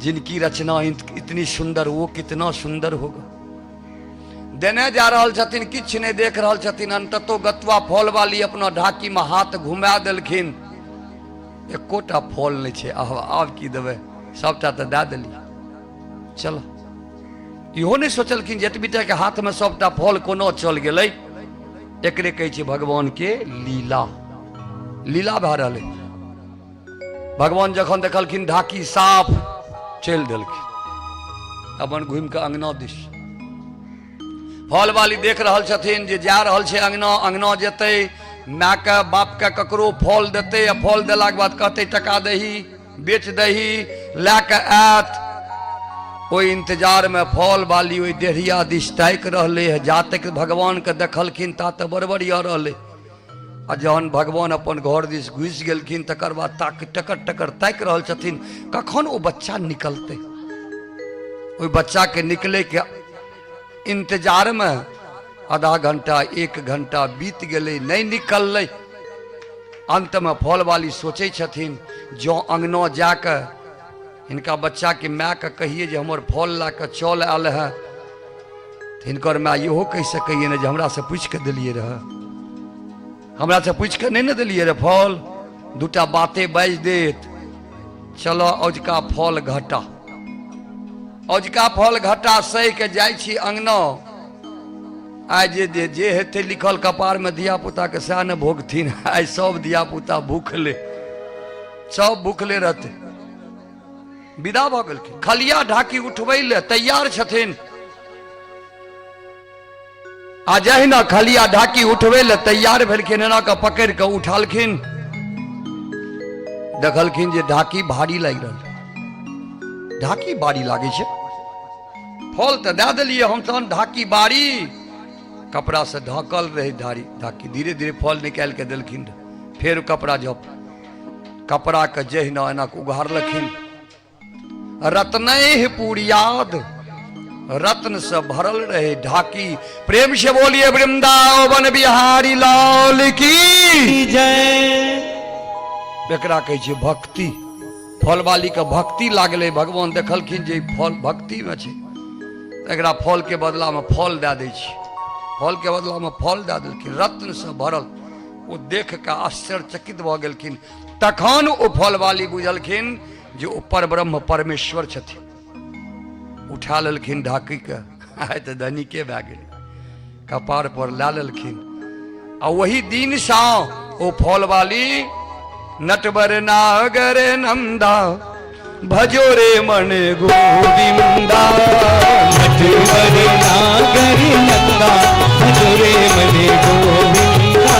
Speaker 1: जिनकी रचना इतनी सुंदर वो कितना सुंदर होगा। देने जा रहल छथिन, किछु नहीं देख रहल छथिन। अंततो गत्वा फल वाली अपना ढाकी में हाथ घुमा देलखिन, एकोटा फल नहीं छै, आब की देबै, सबटा तो दे देलियै, चलो। इहो नहीं सोचलखिन जे एतबीटा के हाथ में सबटा फल कोनो चल गेलै। एकरे कहै छै भगवान के लीला, लीला भए रहलै। भगवान जखन देखलखिन ढाकी साफ, चलि देलखिन अपन घुमि के अंगना दिस। फल वाली देख रहल छथिन जे जा रहल छै अंगना, अंगना जेतै, माय के बाप के ककरो फल देतै, आ फल देला के बाद कहतै टका दही, बेच दही, ला के आयत। ओहि इंतजार में फल वाली ओहि डेढ़िया दिस ताकि रहले है। जा तक भगवान के देखलखिन ता तो बड़बड़िया रहले, आ जहन भगवान अपन घर दिस घुसि गेलखिन तकर बाद टकर टकर ताकि रहल छथिन कखन ओ बच्चा निकलते। ओहि बच्चा के निकले के इंतजार में आधा घंटा एक घंटा बीत गेलै, नहीं निकललै। अंत में फल वाली सोचे छथिन जो अंगना जाके इनका बच्चा के माय के कहिए जे हमर फल ला के चल आयल है, तो हिनकर माय इहो कहि सकैए ने जे हमरा से पूछ के दिलिए रहे, हमरा से पूछ के नहीं ने दिलिए रहे फल, दूटा बातें बाजि देत चलो औजका फल घटा, औजका फल घटा सही के जाय छी अंगना। आइ जे हेते लिखल कपार में धिया पुता के सएह न भोगथिन। आइ सब धिया पुता भूखले, सब भूखले रहते। विदा भ गेलखिन, खलिया ढाकी उठबै ले तैयार छथिन। आ जहिना खलिया ढाकी उठबै ले तैयार भेलखिन, एना के पकड़ के उठालखिन। देखलखिन जे ढाकी भारी लागि रहल, ढाकी भारी लागे छै। फल तो दे दिलिए हम तहन, ढाकी बारी कपड़ा से ढकल रहे ढाकी। धीरे धीरे फल निकाल के देलखिन, फिर कपड़ा झप, कपड़ा के जहिना एना उघारलखिन। रत्न पुरियाद, रत्न से भरल रहे ढाकी। प्रेम से बोलिए वृंदावन बिहारी लाल की
Speaker 2: जय।
Speaker 1: एकरा कहै छै भक्ति। फल वाली के भक्ति लागले, भगवान देखलखिन जे फल भक्ति में छै, एकरा फल के बदला में फल दे दै छी। फल के बदला में फल दे देलखिन, रत्न से भरल। वो देख के आश्चर्यचकित भ गेलखिन। तखन ओ फल वाली बुझलखिन जे ओ परब्रह्म परमेश्वर छथिन। उठा लेलखिन ढाकी के, आइ तऽ धनिके भए गेल, कपार पर ला लेलखिन। आ वही दिन सा ओ फल वाली नटवर नागर नंदा भजो रे मन गोविंदा।
Speaker 2: नटवर नागर नंदा भजो रे मन गोविंदा।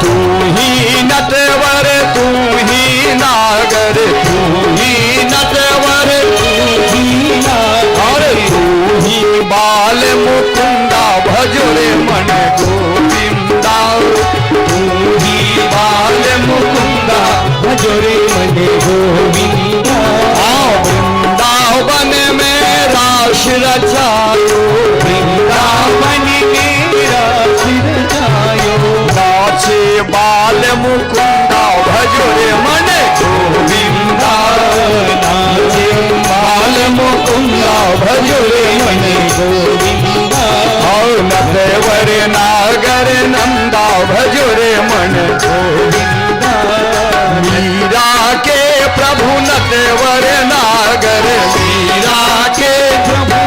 Speaker 1: तू ही नटवर तू ही नागर, तू ही नटवर
Speaker 2: तू ही नागर,
Speaker 1: तू ही बाल मुकुंदा भजो रे मन गोविंदा।
Speaker 2: तू ही बाल मुकुंदा भजो रे मन गोविंदा।
Speaker 1: वृंदावन में रास रचायो,
Speaker 2: वृंदावन में रास रचायो।
Speaker 1: नाचे बाल मुकुंदा भजो रे मन गोविंदा।
Speaker 2: नाचे
Speaker 1: बाल मुकुंदा भजो रे मन
Speaker 2: गोविंदा।
Speaker 1: और नटवर नागर नंदा भजो रे मन
Speaker 2: गोविंदा।
Speaker 1: मीरा के प्रभु नटवर नागर, मीरा के प्रभु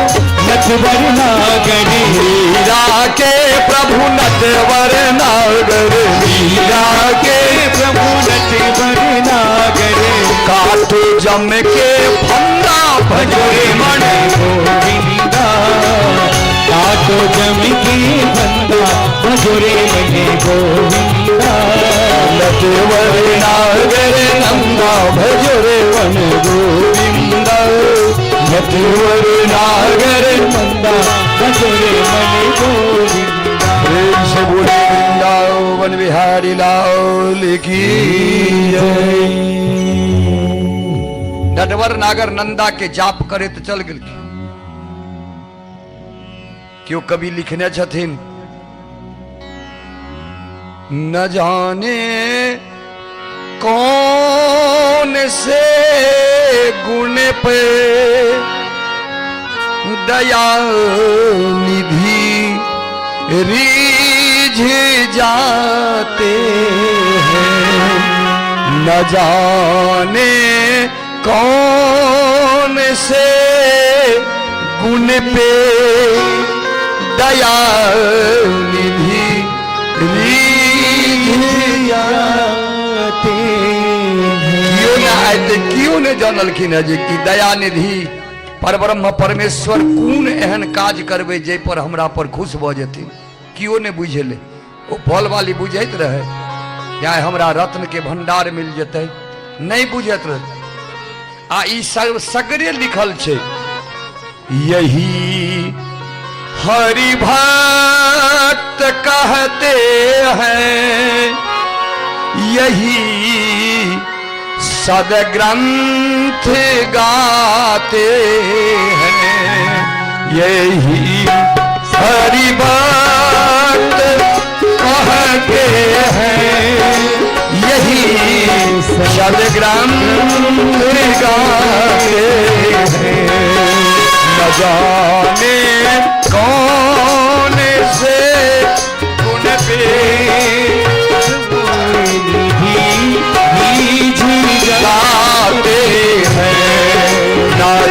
Speaker 2: नटवर नागर,
Speaker 1: मीरा के प्रभु नटवर नागर, मीरा के
Speaker 2: प्रभु नटवर नागर।
Speaker 1: काटो जम के फंदा भजो रे मन
Speaker 2: गोविंदा। काटो जम के फंदा भजो रे मन गोविंदा।
Speaker 1: नटवर नागर नंदा भजो रे मन गोविंदा। नटवर नागर
Speaker 2: नंदा भजो रे मन गोविंदा।
Speaker 1: प्रेम से बोले वृंदावन बिहारी लाल की जय। नटवर नागर नंदा के जाप करे तो चल गए। क्यों कवि लिखने छथिन, न जाने कौन से गुण पे दया निधि रीझ जाते हैं। न जाने कौन से गुण पे दया निधि रीझ
Speaker 2: जाते
Speaker 1: क्यों न आते, क्यों न जानलखिन है जे कि दया निधि परब्रह्म परमेश्वर कौन एहन काज करबे जे पर हमरा पर खुश भ जेथिन। क्यों ने बुझेले। ओ फल वाली बुझैत रहे या हमरा रत्न के भंडार मिल जेतै, नहीं बुझैत रहे। आ ई सगरे लिखल छै, यही हरि भक्त कहते हैं, यही सदग्रंथ गाते हैं। यही हरि भक्त कहते हैं, यही सदग्रंथ गाते हैं। न जाने कौन से गुण पे गाते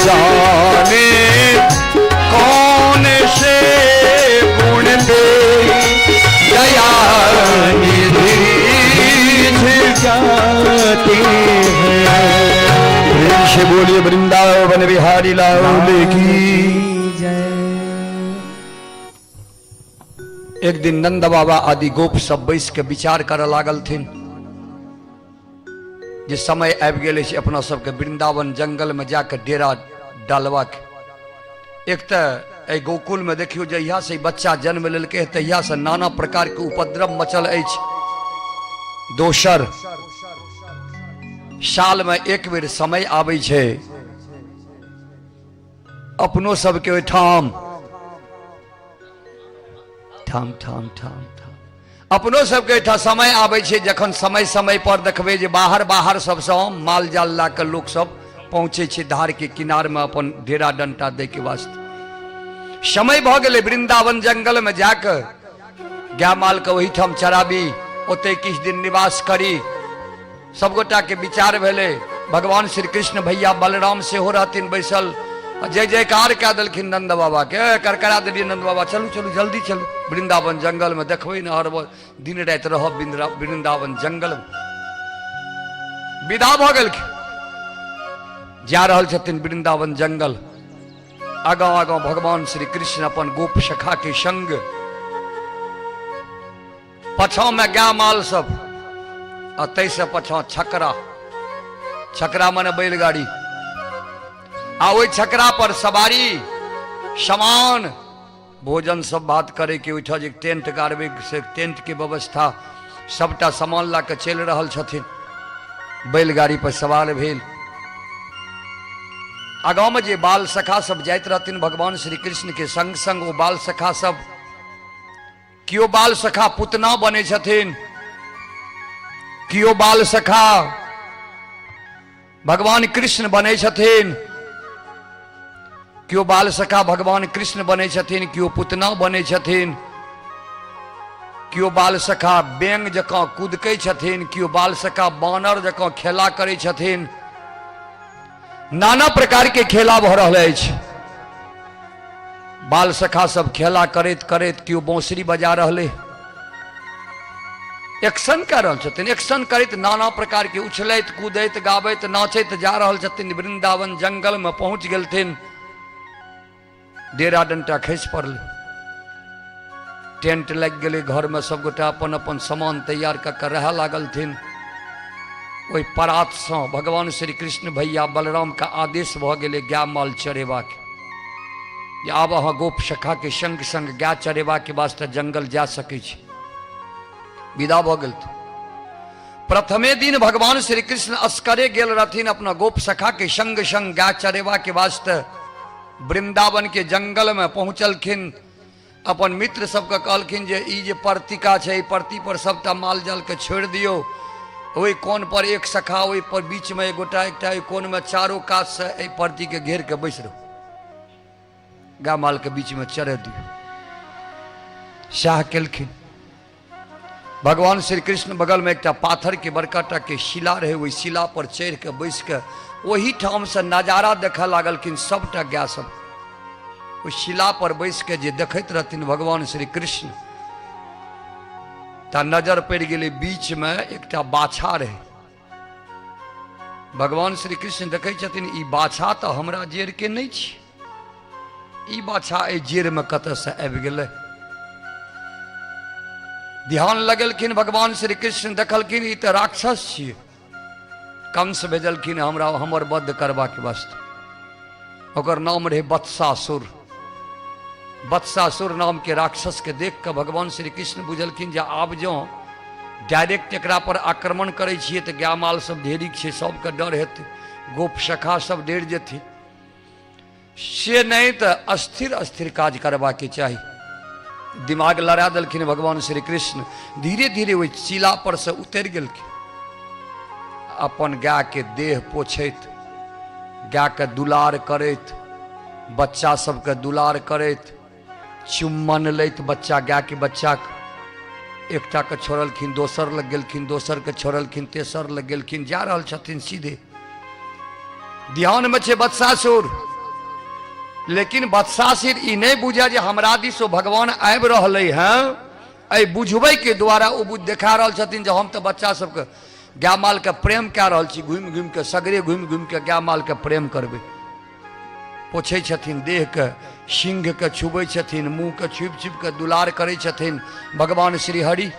Speaker 1: जाने कौन से गुण दे दया निधि
Speaker 2: जाते हैं।
Speaker 1: प्रेम से बोलिए वृंदावन बिहारी लाल की। एक दिन नंद बाबा आदि गोप सब बैस के विचार कर लागल थिन जे समय आबि गेल छै अपना सबके वृंदावन जंगल में जाके डेरा डालवा के। एक तो गोकुल में देखियो जहिया से बच्चा जन्म लेलकै तहिया से नाना प्रकार के उपद्रव मचल अछि। दोसर साल में एक बेर समय आबै छै अपनो सबके ओहिठाम ठाम ठाम ठाम ठाम अपनो सबके ओहिठाम समय आबै छै जखन समय समय पर देखबै जे बाहर बाहर सबसँ माल जाल ला के लोक सब पहुँचे छै धार के किनार में अपन डेरा डंटा दै के वास्ते। समय भ गेलै वृंदावन जंगल में जाके गाय माल के ओहिठाम चराबी ओते किछ दिन निवास करी। सबगोटा के विचार भेले भगवान श्री कृष्ण भैया बलराम सेहो रहथिन बैसल जय जयकार कह दिलखिन नंद बाबा के करकरा दिलिए नंद बाबा चलू चलू जल्दी चलू वृंदावन जंगल में देखबै न हर दिन रात रहब वृंदावन जंगल में। विदा भ गेलखिन जा रहल छथिन वृंदावन जंगल। आगाँ आगाँ भगवान श्री कृष्ण अपन गोप सखा के संग पछा में गाय माल सब आ तैसे पछा छकरा छकरा मने बैलगाड़ी आ ओहि छकरा पर सवारी सामान भोजन सब बात करे के उठा जे टेंट गाड़बे से टेंट के व्यवस्था सबटा सामान ला के चल रहल छथिन। बैलगाड़ी पर सवार भेल। आगाँ में जे बाल सखा सब जाइत रहथिन भगवान श्री कृष्ण के संग संग वो बाल सखा सब कियो बाल सखा पुतना बने छथिन कियो बाल सखा भगवान कृष्ण बने छथिन कियो बाल सखा भगवान कृष्ण बने छथिन कियो पुतना बने छथिन कियो बाल सखा बेंग जकाँ कूदकै छथिन कियो बाल सखा बानर जकाँ खेला करै छथिन। नाना प्रकार के खेला भ रहल अछि। बाल सखा सब खेला करैत करैत कियो बांसुरी बजा रहले एक्शन कर रहल छथिन। एक्शन करैत नाना प्रकार के उछलैत कूदैत गाबैत नाचैत जा रहल छथिन। वृंदावन जंगल में पहुंच गेलथिन। डेरा डंटा खसि पड़ल। टेंट लग गेलै घर में सबगोटा अपन अपन सामान तैयार क के रह लागलथिन। ओहि परात से भगवान श्री कृष्ण भैया बलराम का आदेश भ गेलै गाय माल चरेबा के जे आब अहाँ गोप सखा के संग संग गाय चरेबा के वास्ते जंगल जा सकै छी। विदा भ गेल। प्रथमे दिन भगवान श्री कृष्ण अस्करे गेल रहथिन अपना गोप सखा के संग संग गाय चरेबा के वास्ते वृंदावन के जंगल में पहुंचलखिन। अपन मित्र सबके कहलखिन जे ई जे पर्तिका छै ई पर्ती पर सबटा माल जाल के छोड़ दियो। ओहि कोन पर एक सखा ओहि पर बीच में एक गोटा एकटा कोन में चारों कात से एहि पर्ती के घेर के बैस रहो गाय माल के बीच में चरे दियो। शाह केलखिन। भगवान श्री कृष्ण बगल में एकटा पाथर के बड़काटा के शिला रहे वही शिला पर चढ़ के बैस के वही ठाम से नजारा देखे लागलखिन। सबटा गाय सब उस शिला पर बैस के जे देखैत रहथिन भगवान श्री कृष्ण ता नजर पड़ गेलै बीच में एकटा बाछा रहे। भगवान श्री कृष्ण देखै छथिन ई बाछा तो हमरा जेर के नहीं छी। ई बाछा ए जेर में कतऽ से आबि गेलै। ध्यान लगेलखिन भगवान श्री कृष्ण देखलखिन ई तो राक्षस छियै। कंस भेजलखिन हमरा हमर वध करबा के वास्ते। ओकर नाम रहे वत्सासुर। वत्सासुर नाम के राक्षस के देख के भगवान श्री कृष्ण बुझलखिन जे आब जो डायरेक्ट एकरा पर आक्रमण करे छियै तो गाय माल सब ढेरिक छै सबके डर हेतै गोप सखा सब डर जेथिन। से नहीं तो अस्थिर अस्थिर काज करबा के चाही। दिमाग लड़ा देलखिन भगवान श्री कृष्ण। धीरे धीरे वही चिला पर से उतर गेलखिन। अपन गाय के देह पोछैत गाय के दुलार करैत बच्चा सबके दुलार करैत चुम्बन लैत बच्चा गाय के बच्चा एकटा के छोड़लखिन दोसर लग गेलखिन दोसर के छोड़लखिन तेसर लग गेलखिन जा रहल छथिन सीधे। ध्यान में छै वत्सासुर। लेकिन बत्सासिर ई नहीं बुझा जे हमरा दिस भगवान आबि रहले हैं। एहि बुझबै के द्वारा ओ बुझ देखा रहल छथिन जे हम तो बच्चा सबके गाय माल के प्रेम कए रहल छी, घुमि घुमि के सगरे घुमि घुमि के गाय माल के प्रेम करबै। पोछै छथिन देह के, सिंह के छुबै छथिन, मुंह के छुपि छुपि के दुलार करै छथिन भगवान श्री हरि।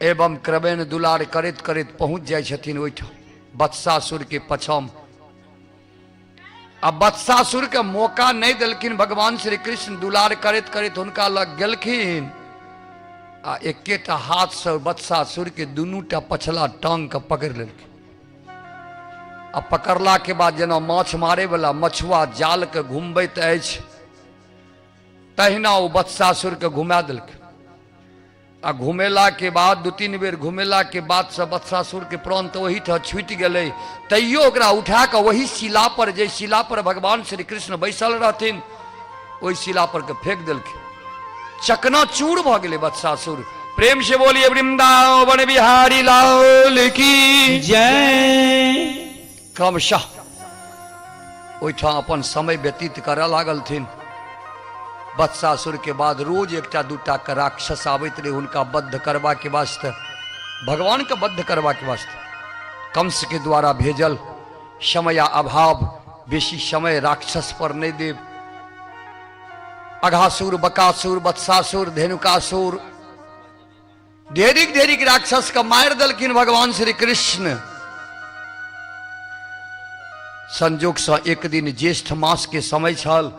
Speaker 1: एवं क्रमेण दुलार करैत करैत पहुंच जाइ छथिन ओहिठाम बत्सासुर के पछम। अब बत्सासुर के मौका नहीं देलखिन भगवान श्री कृष्ण। दुलार करैत करैत हुनका लग गेलखिन आ एकेटा हाथ से बत्सासुर के दुनूटा पछला टांग के पकड़ लेलखिन। आ पकड़ला के बाद जेना माछ मारे वाला मछुआ जाल के घुमबैत अछि तहिना ओ बत्सासुर के घुमा देलखिन। आ घुमेला के बाद 2-3 बेर घुमेला के बाद से बत्सासुर के प्राण तो वही था छूटि गए। तैयो ओकरा उठा के वही शिला पर, जे शिला पर भगवान श्री कृष्ण बैसल रहथिन, ओहि शिला पर के फेंक देलखिन। चकनाचूर भ गेलै बत्सासुर। प्रेम से बोलिए वृंदावन बिहारी लाल की
Speaker 2: जय।
Speaker 1: क्रमशः ओहिठाम अपन समय व्यतीत करऽ लागलथिन। बत्सासुर के बाद रोज 1-2टा के राक्षस आबैत रहे हुनका बद्ध करबा के वास्ते, भगवान के बद्ध करबा के वास्ते। कंस के द्वारा भेजल, समय अभाव, बेसी समय राक्षस पर नहीं देव। अघासुर, बकासुर, बत्सासुर, धेनुकासुर, ढेरिक ढेरिक राक्षस का मार दलखिन भगवान श्री कृष्ण। संजोग से एक दिन ज्येष्ठ मास के समय छल।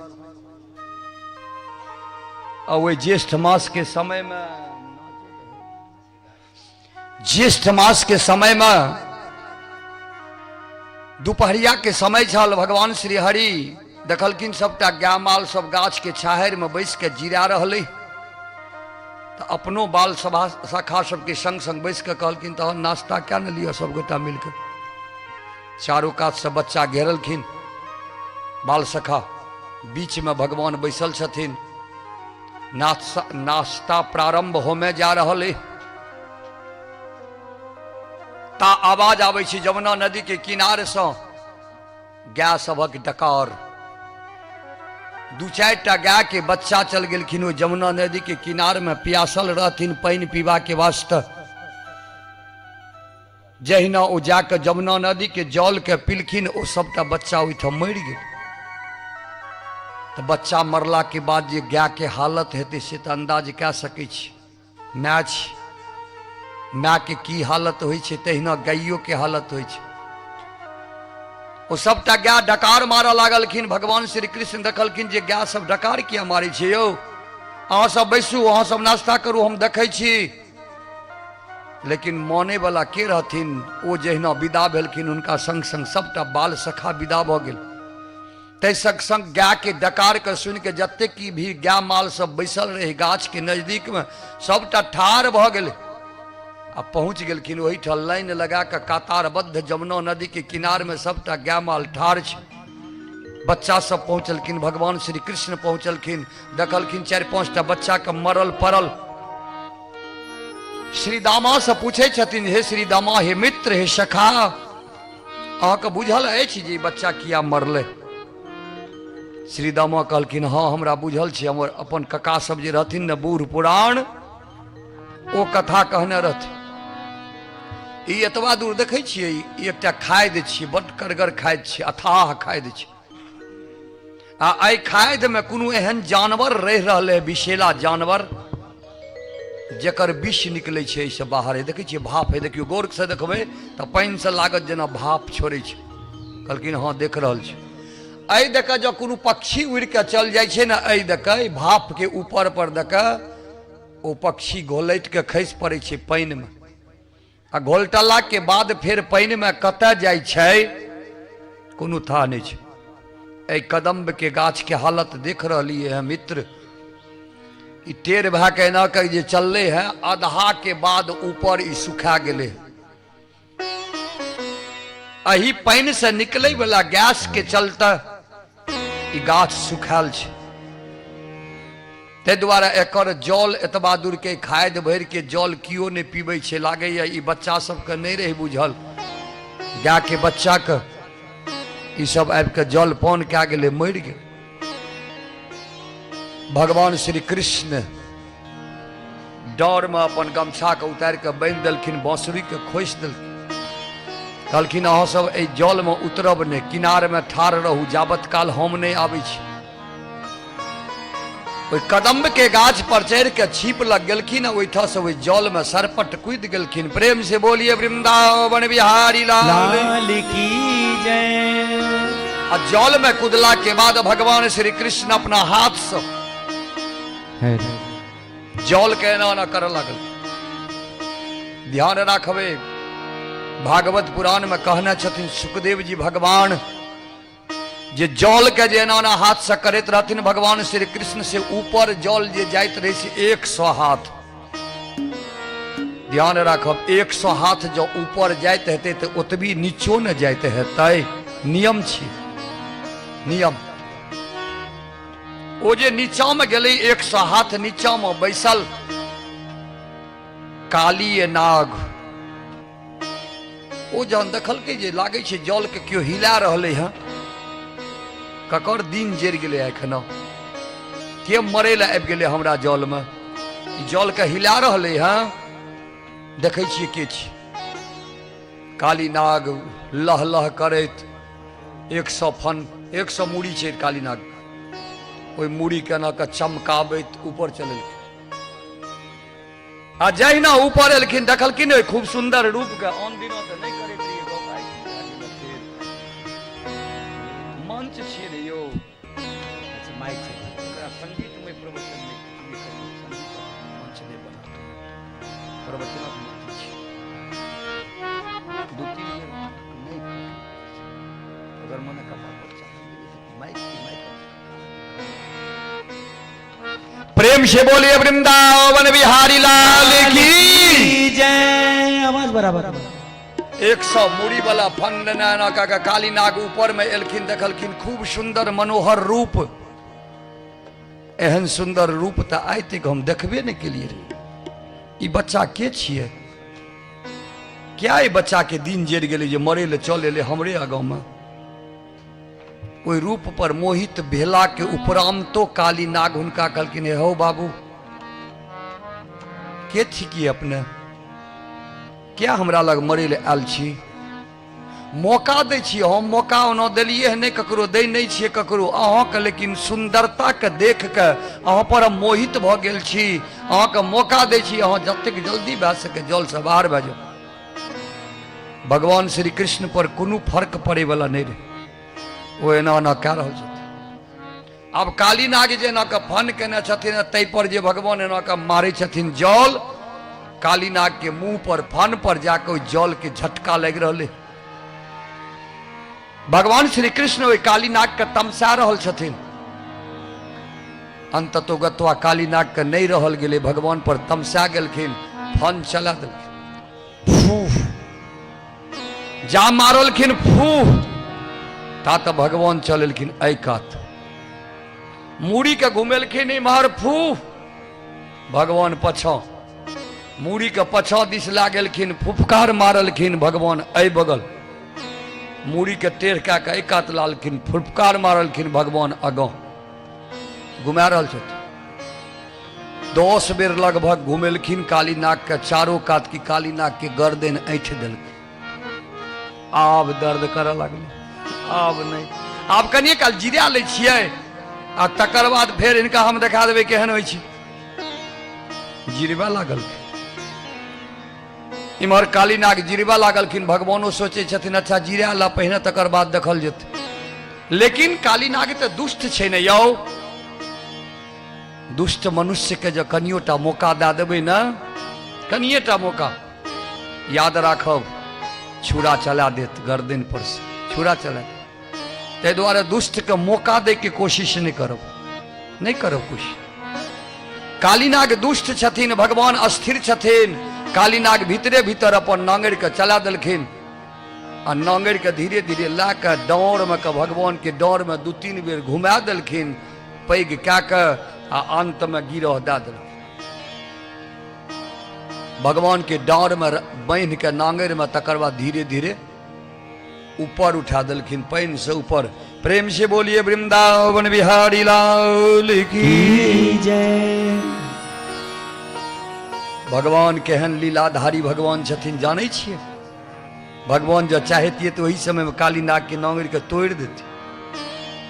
Speaker 1: और वही ज्येष्ठ मास के समय में, ज्येष्ठ मास के समय में दोपहरिया के समय छल। भगवान श्री हरि देखलखिन सबटा गाय माल सब गाछ के छाहरि में बैस के जीरा रहले। तो अपनो बाल सभा शाखा सबके संग संग बैस के कहलखिन तहन नाश्ता क्या न लिया सब गोटा मिलकर। चारों कात से बच्चा घेरलखिन, बाल सखा बीच में भगवान बैसल छथिन। नाश्ता प्रारंभ होमे जा रहल है। ता आवाज आबै छै जमुना नदी के किनारे से गाय सभक डकार। 2-4टा गाय के बच्चा चल गेलखिन ओ जमुना नदी के किनारे में, प्यासल रहथिन पानी पीबा के वास्ते। जहिना ओ जाके जमुना नदी के जल के पिलखिन ओ सबटा बच्चा ओहिठाम मरि गेल। तो बच्चा मरला के बाद जे गाय के हालत हेतै से तो अंदाज कए सकै छी। माय छी, माय के की हालत होइ छै तहिना गाइयो के हालत होइ छै। ओ सबटा गाय डकार मारऽ लागलखिन। भगवान श्री कृष्ण देखलखिन जे गाय सब डकार किया मारै छै यौ, अहाँ सब बैसू, अहाँ सब नाश्ता करू, हम देखै छी। लेकिन माने वाला के रहथिन, ओ जहिना विदा भेलखिन हुनका संग संग सबटा बाल सखा विदा भऽ गेल। तै संग संग गाय के डकार के सुनि के जतेक की भी गाय माल सब बैसल रहे गाछ के नजदीक में सबटा ठाढ़ भऽ गेलै। आ पहुंच गेलखिन ओहिठाम लाइन लगा के कातारबद्ध जमुना नदी के किनार में सबटा गाय माल ठाढ़ छै। बच्चा सब पहुंचलखिन, भगवान श्री कृष्ण पहुंचलखिन, देखलखिन 4-5टा बच्चा के मरल पड़ल। श्री दामा से पूछे छथिन, हे श्री दामा, हे मित्र, हे सखा, अहाँके बुझल अछि जे बच्चा किया मरले? श्री दामा कहलखिन, हाँ हमरा बुझल छै, हमर अपन कका सब जे रहथिन न बूढ़ पुराण, ओ कथा कहने रहथिन। ई एतबा दूर देखै छियै, ई एकटा खादि छियै, बड्ड करगर खादि छियै, अथाह खादि छियै। आ एहि खादि में कोनो एहन जानवर रहि रहलै है, विषैला जानवर, जेकर विष निकलै छै एहिसँ बाहर। देखै छियै भाप है, देखियौ गौर से देखबै तऽ पानि से लागत जेना भाप छोड़ै छै। कहलखिन हाँ देख रहल छी। एहि देख जँ कोनो पक्षी उड़ि के चल जाइ छै ने, एहि देख भाप के ऊपर पर देख ओ पक्षी घोलटि के खसि पड़ै छै पानि में। आ घोलटला के बाद फिर पानि में कतऽ जाइ छै कोनो था नहीं छै। एहि कदम्ब के गाछ के हालत देख रहलिए है मित्र। ई टेढ़ भए के एना के जे चलले है, आधा के बाद ऊपर ई सुखा गेले। एही पानि से निकले वाला गैस के चलते ई गाछ सुखाल छै। ताहि दुआरे एकर जल एतबा दूर के खादि भरि के जल कियो नहीं पीबै छै। लागैया ई बच्चा सबके नहीं रही बुझल, गाय के बच्चा के ई सब आबि के जल पान कए गेलै, मरि गेल। भगवान श्री कृष्ण डर में अपन गमछा के उतारि के बांधि देलखिन, बांसुरी के खोसि देलखिन, कहलखिन अहाँ सब एहि जल में उतरब नहीं, किनार में ठाढ़ रहू जाबत काल हम नहीं आबै छी। ओहि कदम्ब के गाछ पर चढ़ के छीप लग गेलखिन, ओहिठाम से ओहि जल में सरपट कूद गेलखिन। प्रेम से बोलिए वृंदावन बिहारी लाल
Speaker 2: की जय।
Speaker 1: आ जल में कूदला के बाद भगवान श्री कृष्ण अपना हाथ से जल के एना एना करऽ लगल। ध्यान राखबे, भागवत पुराण में कहने छथिन सुखदेव जी भगवान जे जल के जे एना एना हाथ से करैत रहथिन, भगवान श्री कृष्ण से ऊपर जल जे जाइत रहे से 100 हाथ। ध्यान राखब, 100 हाथ जो ऊपर जाइत हेतै तो ओतबी नीचो न जाइत हेतै। नियम छी, नियम। ओ जे नीचा में गेलै 100 हाथ नीचा में बैसल काली नाग, ओ जहन देखलकै जे लागै छै जल के केओ हिला रहलै हँ, ककर दिन जरि गेलै एखनो, के मरै लए आबि गेलै हमरा जल में, जल के हिला रहलै हँ, देखै छियै के छी। काली नाग लह लह करैत 100 फन 100 मूड़ी छै काली नाग, ओहि मूड़ी के ना के चमकाबैत ऊपर चलेलखिन। आ जहिना ऊपर एलखिन देखलखिन खूब सुंदर रूप के, आन दिनों तऽ नहि करैत रहियै मंच छियै रे यौ, माइक छै, संगीतमय प्रवचन नहीं, मंच नहीं बना, प्रवचनक मंच छै, 2-3 बेर नहीं, अगर मने कपा माइक प्रेम से बोलिए वृंदावन बिहारी लाल की
Speaker 2: जय। आवाज बराबर।
Speaker 1: 100 मूड़ी वाला फन ना का काली नाग ऊपर में एलखिन, देखलखिन खूब सुंदर मनोहर रूप। एहन सुंदर रूप तो आइ तक हम देखबे नहीं के लिए। ई बच्चा के छिए, क्या ई बच्चा के दिन जरि गेलै जे मरे ले चल एले हमरे आगाँ में। ओहि रूप पर मोहित भेला के उपरांतो काली नाग हुनका कहलखिन, हो बाबू के छी अपने, क्या हमरा लग मरे ले आयल छी, मौका दै छी हम, मौका ओना देलिए नहीं ककरो, दै नहीं छिए ककरो, अहाँके लेकिन सुंदरता के देख के अहाँ पर हम मोहित भ गेल छी, अहाँके मौका दै छी, अहाँ जतेक जल्दी भए सके जल से बाहर भए जाओ। भगवान श्री कृष्ण पर कोनो फर्क पड़े वाला नहीं रहे, वो एना एना कह रहल छथिन। अब काली नाग जे एना के फन केने छथिन, तै पर जे भगवान एना के मारे छथिन जल, काली नाग के मुंह पर फन पर जाके ओहि जल के झटका लग रहले। भगवान श्री कृष्ण ओहि काली नाग के तमसा रहल छथिन। अंततोगत्वा काली नाग के नहीं रहल गेले, भगवान पर तमसा गेलखिन, फन चला देलखिन, फू जा मारलखिन फू, ता तो भगवान चलेलखिन ऐ कात, मूड़ी के घुमेलखिन इम्हर फू, भगवान पछा, मूड़ी के पछा दिस लागेलखिन, फुफकार मारलखिन भगवान ऐ बगल, मूड़ी के टेढ़ कए के ऐ कात लालखिन, फुफकार मारलखिन भगवान आगाँ, घुमा रहल छथिन। 10 बेर लगभग घुमेलखिन काली नाग के चारों कात की काली नाग के गर्दन ऐंठ देलखिन। आब दर्द करऽ लगलै, आब नहीं, आब कनिए काल जिरा लै छियै आ तकर बाद फेर इनका हम देखा देबै केहन होइ छै। जिरबा लागल, इम्हर काली नाग जिरबा लागलखिन, भगवानो सोचे छथिन अच्छा जिरा ला पहिने तकर बाद देखल जेतै, लेकिन काली नाग तऽ दुष्ट छै ने यौ, दुष्ट मनुष्य के जो कनियोटा मौका दे देबै ना, कनिएटा मौका, याद राखब छुरा चला देत गर्दन पर से, छुरा चला। ताहि दुआरे दुष्ट के मौका दे के कोशिश नहीं करब, नहीं करब कोशिश। काली नाग दुष्ट छथिन, भगवान अस्थिर छथिन, काली नाग भीतरे भीतर अपन नांगड़ के चला देलखिन, आ नांगड़ के धीरे धीरे ला के डाँर में के भगवान के डाँर में 2-3 बेर घुमा देलखिन, पैघ कए के आ अंत में गिरह दे देलखिन। भगवान के डाँर में बांध के नांगड़ में, तकर बाद धीरे धीरे ऊपर उठा दिलखिन पानी से ऊपर। प्रेम से बोलिए वृंदावन बिहारी लाल की
Speaker 2: जय।
Speaker 1: भगवान केहन लीलाधारी भगवान छथिन जानै छियै। भगवान जो चाहतियै तो वही समय में काली नाग के नांगड़ के तोड़ देती,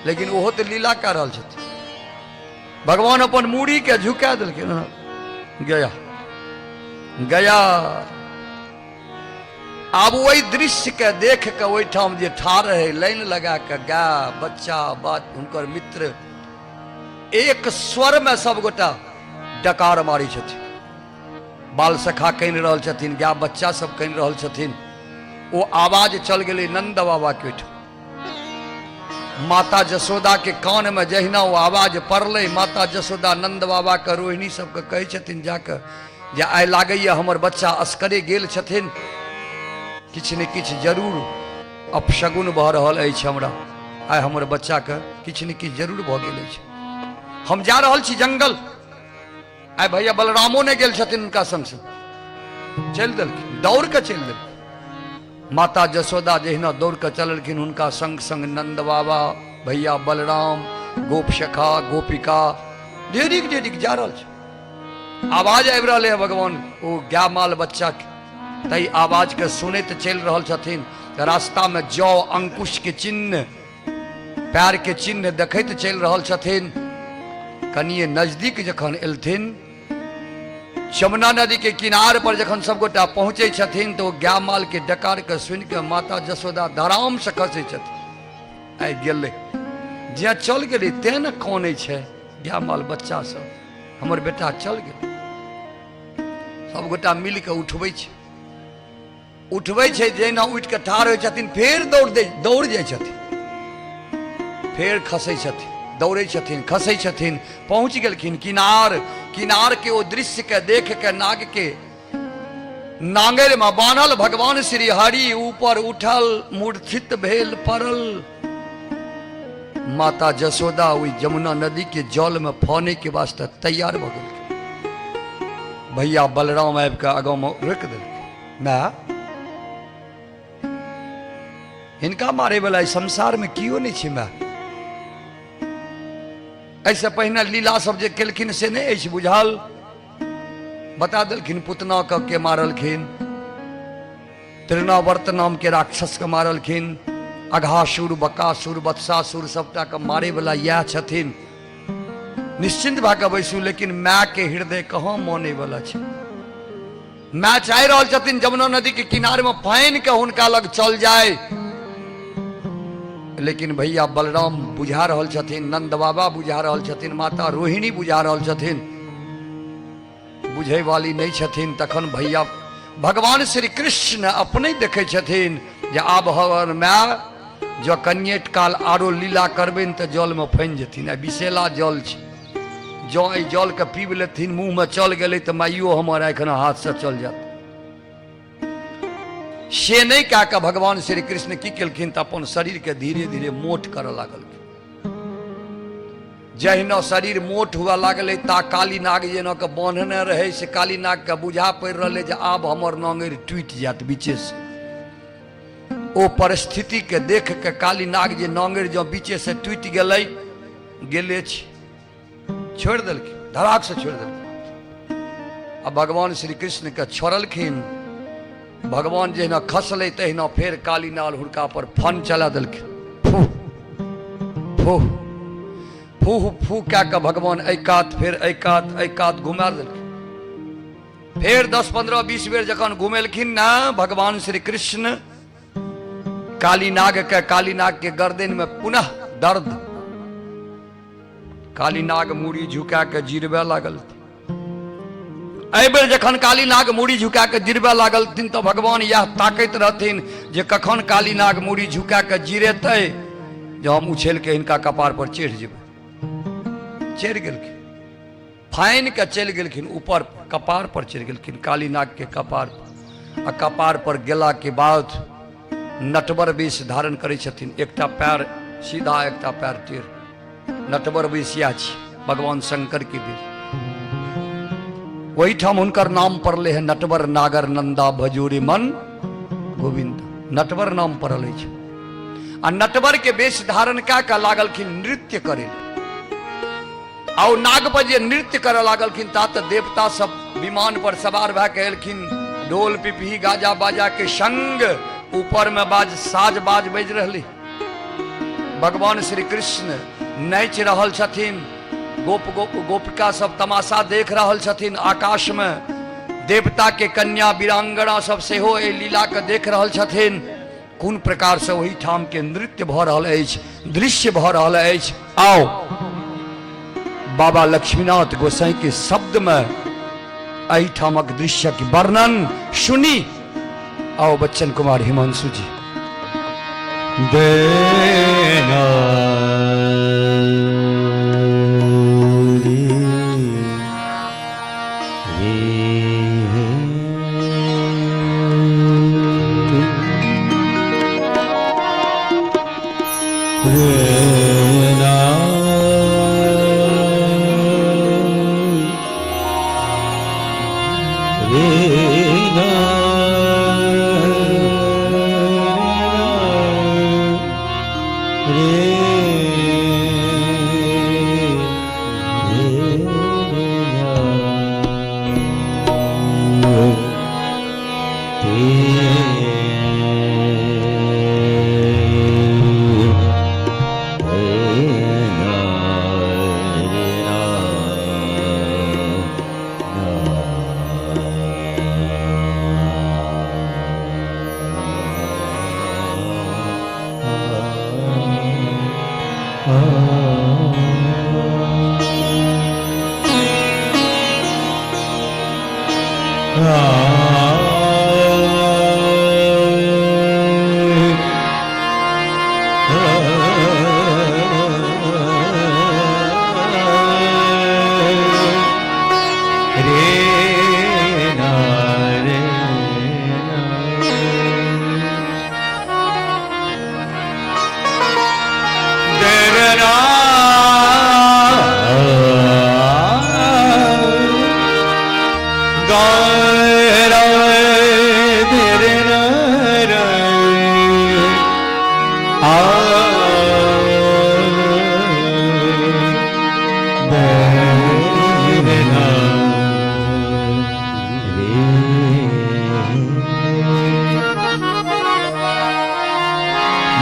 Speaker 1: लेकिन वो तो लीला कर रहा छथिन। भगवान अपन मूड़ी के झुका दिलखिन, गया गया। आब वही दृश्य के देख के वही ठाम जे ठाड़ रहे लाइन लगा के गा बच्चा बात हुनकर मित्र एक स्वर में सब गोटा डकार मारी छथिन। बाल सखा कहि रहल छथिन, गा बच्चा सब कहि रहल छथिन। वो आवाज चल गई नंद बाबा के ओहिठाम। माता जसोदा के कान में जहिना वो आवाज पड़लै, माता जसोदा नंद बाबा के रोहिणी सबके कहै छथिन जाके जे आइ लागैया हमर बच्चा असकरे गेल छथिन, किछु ने किछु जरूर अपशगुन भऽ रहल अछि हमरा। आइ हमर बच्चा के किछु ने किछु जरूर भऽ गेल अछि। हम जा रहल छी जंगल। आइ भैया बलरामो ने गेल छथिन उनका संग से, चलि देलखिन, दौड़ के चलि देलखिन। माता जसोदा जहिना दौड़ के चललखिन हुनका संग संग नंद बाबा, भैया बलराम, गोप सखा, गोपिका ढेरिक ढेरिक जा रहल छै। आवाज आबि रहल है भगवान ओ गाय माल बच्चा के, तई आवाज के सुनैत चलि रहल छथिन। रास्ता में जौ अंकुश के चिन्ह, पैर के चिन्ह देखैत चलि रहल छथिन। कनिए नजदीक जखन एलथिन, यमुना नदी के किनार पर जखन सब गोटा पहुंचे छथिन तो गाय माल के डकार के सुन के माता जसोदा धराम से खसे छथिन। आइ गेलै जे चल गेलै तें न कानै छै गाय माल बच्चा सब, हमर बेटा चल गेल। सब गोटा मिल के उठबै छै, उठबै छै। जहिना उठ के ठाड़ होइ छथिन फेर दौड़ जाइ छथिन, फेर खसै छथिन, दौड़े छथिन, खसै छथिन। पहुंच गेलखिन किनार। किनार के ओ दृश्य के देख के नाग के नांगेर में बान्हल भगवान श्री हरि ऊपर उठल, मूर्छित भेल पड़ल। माता जसोदा ओहि यमुना नदी के जल में फाने के वास्ते तैयार भ गेलखिन। भैया बलराम आबि के आगा में रोक देलखिन। मैं हिनका मारे वाला संसार में कियो नहीं छै। मैं ऐसे पहिने लीला सब जे केलखिन से नहीं अछि बुझल। बता देलखिन पुतना के मारलखिन, तृणावर्त नाम के राक्षस के मारलखिन, अघासुर, बकासुर, वत्सासुर सबटा के मारे वाला यह छथिन। निश्चिंत भऽ कऽ बैसू, लेकिन माय के हृदय कहाँ माने वाला छै। माय चाहि रहल छथिन जमुना नदी के किनारे में फाइन के हुनका लग चल जाए, लेकिन भैया बलराम बुझा रहल छथिन, नंद बाबा बुझा रहल छथिन, माता रोहिणी बुझा रहल छथिन, बुझे वाली नहीं छथिन। तखन भैया भगवान श्री कृष्ण अपने देखे छथिन जे आब हमर माय जो कनिएट काल आरो लीला करबेन तो जल में फैन जेथिन। विषेला जल छै, जो एहि जल के पीब लेथिन मुंह में चल गेलै तो माइयो हमर एखन हाथ से चल जात। से नहीं कह के भगवान श्री कृष्ण की केलखिन तो अपन शरीर के धीरे धीरे मोट करऽ लागलखिन। जहिना शरीर मोट हुआ लागले ता काली नाग जेना के बांधने रहे से काली नाग के बुझा पड़ रहे जे आब हमर नांगेर टूट जात बीचे से। ओ परिस्थिति के देख के काली नाग जे नांगेर जो बीचे से टूट गेलै गेले छी, छोड़ देलखिन, धड़ाक से छोड़ देलखिन। अब भगवान श्री कृष्ण के छोड़लखिन। भगवान जहिना खसले तहिना फेर काली नाग हुनका पर फन चला देलखिन। फू फू फू फू कह के भगवान एकात फेर एकात घुमा देलखिन। फेर 10, 15, 20 बेर जखन घुमेलखिन ना भगवान श्री कृष्ण, काली नाग के गर्दन में पुनः दर्द। काली नाग मूड़ी झुका के जिरबे लागल। एहि बेर जखन काली नाग मूड़ी झुका के जिरबे लागलथिन तो भगवान यह ताकैत रहथिन जे कखन काली नाग मूड़ी झुका के जिरेतै जो हम उछल के इनका कपार पर चढ़ जेबै। चढ़ गेलखिन, फाइन के चलि गेलखिन ऊपर, कपार पर चढ़ि गेलखिन काली नाग के कपार पर। आ कपार पर गेला के बाद नटवर वेश धारण करै छथिन, एकटा पैर सीधा एकटा पैर टेढ़। नटवर वेश इएह छी भगवान शंकर के वेश। वही ठाम हुनकर नाम पड़ले है नटवर नागर नंदा भजोरे मन गोविंद। नटवर नाम पड़ल है। आ नटवर के वेश धारण का लागलखिन नृत्य करे। और नाग पर जे नृत्य करे लागलखिन ता तो देवता सब विमान पर सवार भए के एलखिन, ढोल पिपही गाजा बाजा के संग ऊपर में साज बाज बज रही। भगवान श्री कृष्ण नाच रहल छथिन, गोपिका सब तमाशा देख रहल छथिन। आकाश में देवता के कन्या वीरांगना सब सेहो ए लीला के देख रहल छथिन। कोन प्रकार से वही ठाम के नृत्य भ रहल अछि, दृश्य भ रहल अछि। आओ बाबा लक्ष्मीनाथ गोसाई के शब्द में एहि ठामक दृश्य के वर्णन सुनी। आओ बच्चन कुमार हिमांशु जी।
Speaker 2: देना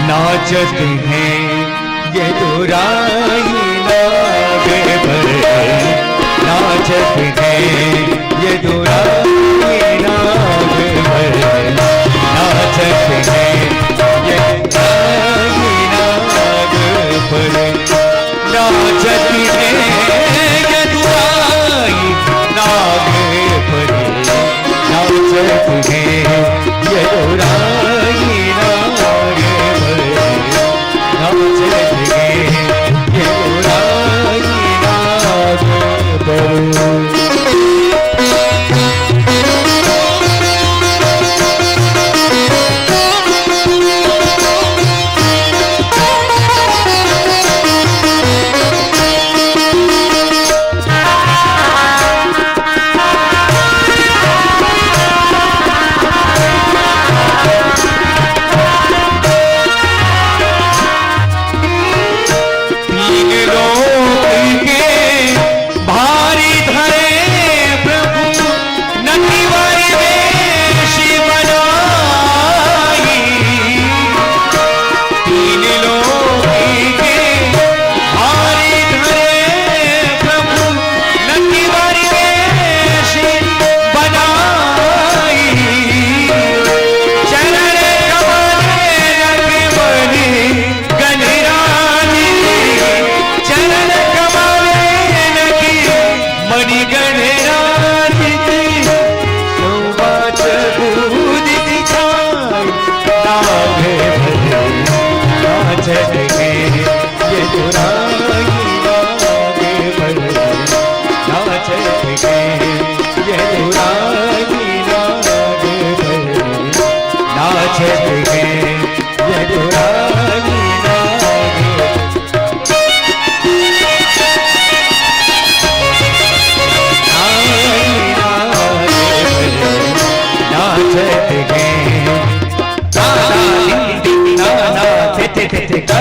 Speaker 2: नाचत हैं ये दुराई लागे भरे, नाचत हैं ये दुराई लागे भरे, नाचत हैं ये दुराई लागे भरे, नाचत हैं ये दुराई लागे भरे, नाचत हैं ये दुराई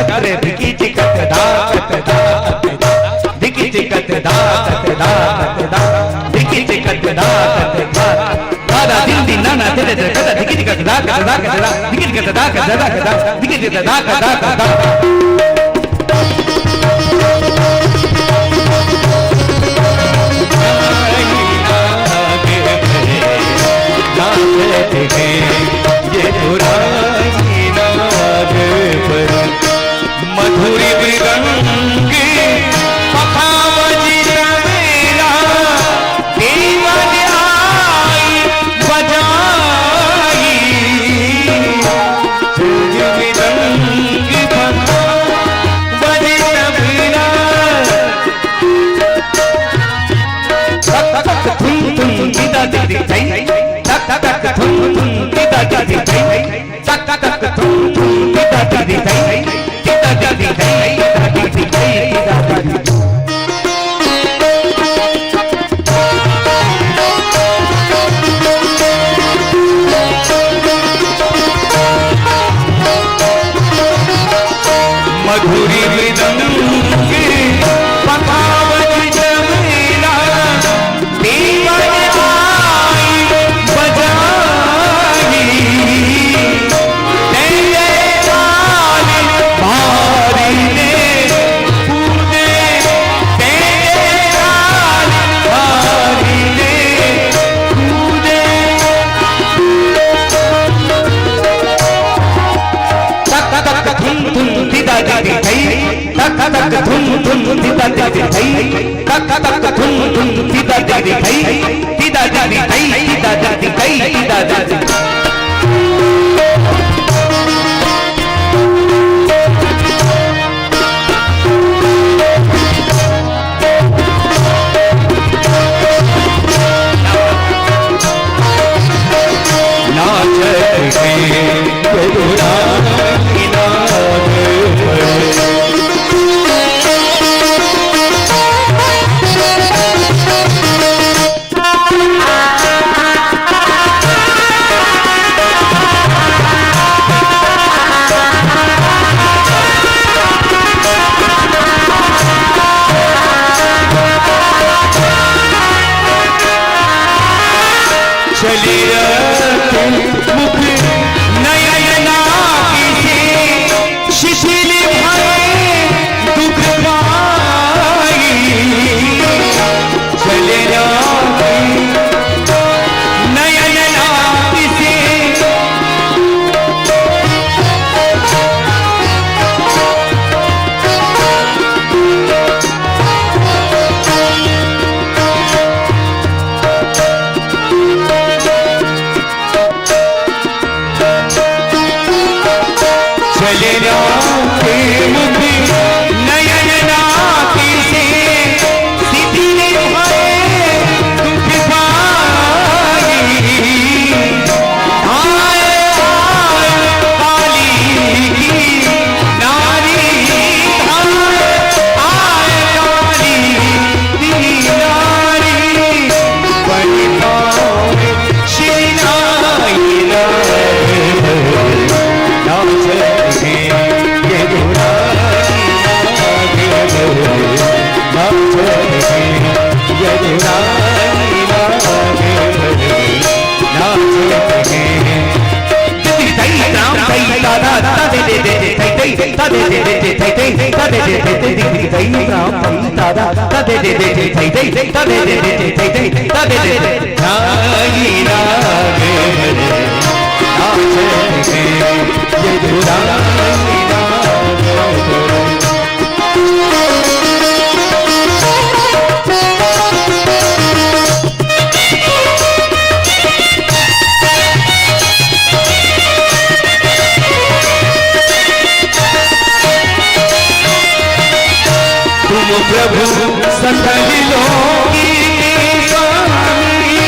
Speaker 2: धक्रे धिकी चिकत धाकत धाकत धिकी चिकत धाकत धाकत धिकी चिकत धाकत धाकत दादा दिन दिन नाना तेरे तेरे कदा धिकी चिकत धाकत धाकत धिकी चिकत धाकत धाकत धिकी चिकत धाकत धाकत ये पुरानी नाग पर मधुरी मृदंगी पखावजी रवेला दीवन आई बजाई मृदंगी पखावजी रवेला तक तक धुन धुन गीता दिख जाई तक तक धुन धुन गीता दिख जाई तक तक धुन धुन गीता दिख जाई गीता दिख जाई गीता दिख जाई गीता दिख मधुरी मृदंगी पखावजी जमेला दीवन आई बजाई तेरे वाली बारी ने कूदे तेरे वाली बारी ने कूदे तक तक धुन धुन दीदा दिख गई तक तक धुन धुन दीदा दिख गई तक तक धुन धुन दीदा दिख गई दीदा दिख गई दीदा दिख गई दीदा दिख नाच के पुरानी नाग पर चली मुख नयना किसी शिथिल भये दुख पाई चले नयना किसी चले जाते मुख नयना किसे शिथिल भये दुख पाई आए आए काली की नारी आए आए काली की नारी बड़ी पावे श्री नारायण नाच ये पुरानी नाग नाच ये पुरानी नाग नाच राम सही दादा दे दे दे दे दे दे दे दे दे दे दे दे राम सही दादा दे दे दे दे दे दे दे दे दे नागी नाग नाच ये पुरानी नाग तुम प्रभु सकल लोकी स्वामी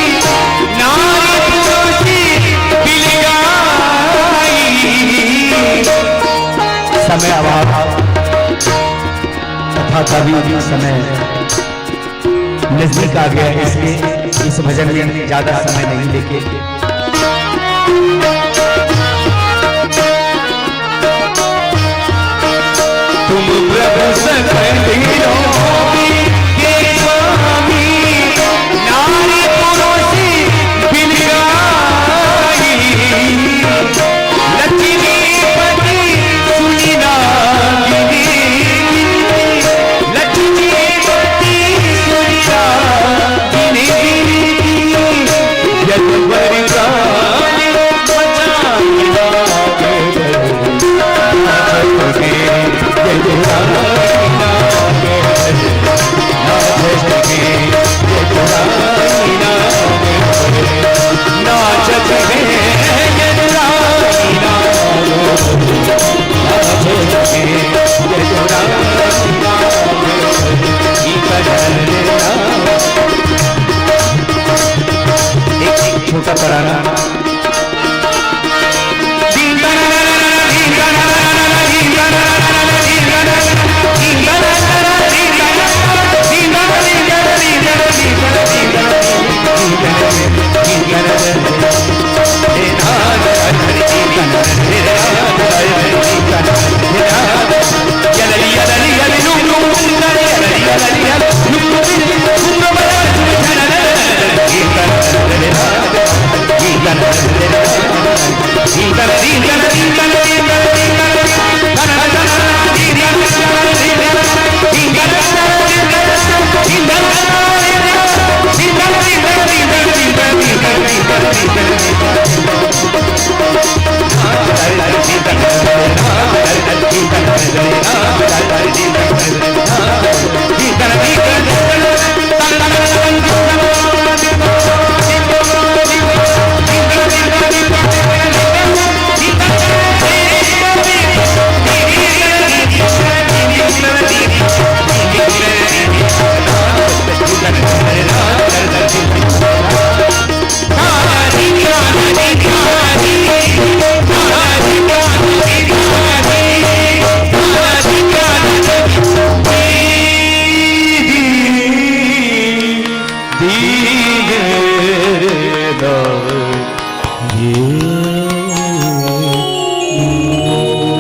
Speaker 2: नारी तुलसी बिलगाई समय अभाव तथा कभी समय नजदीक आ गया है, इसलिए इस भजन में ज्यादा समय नहीं लेके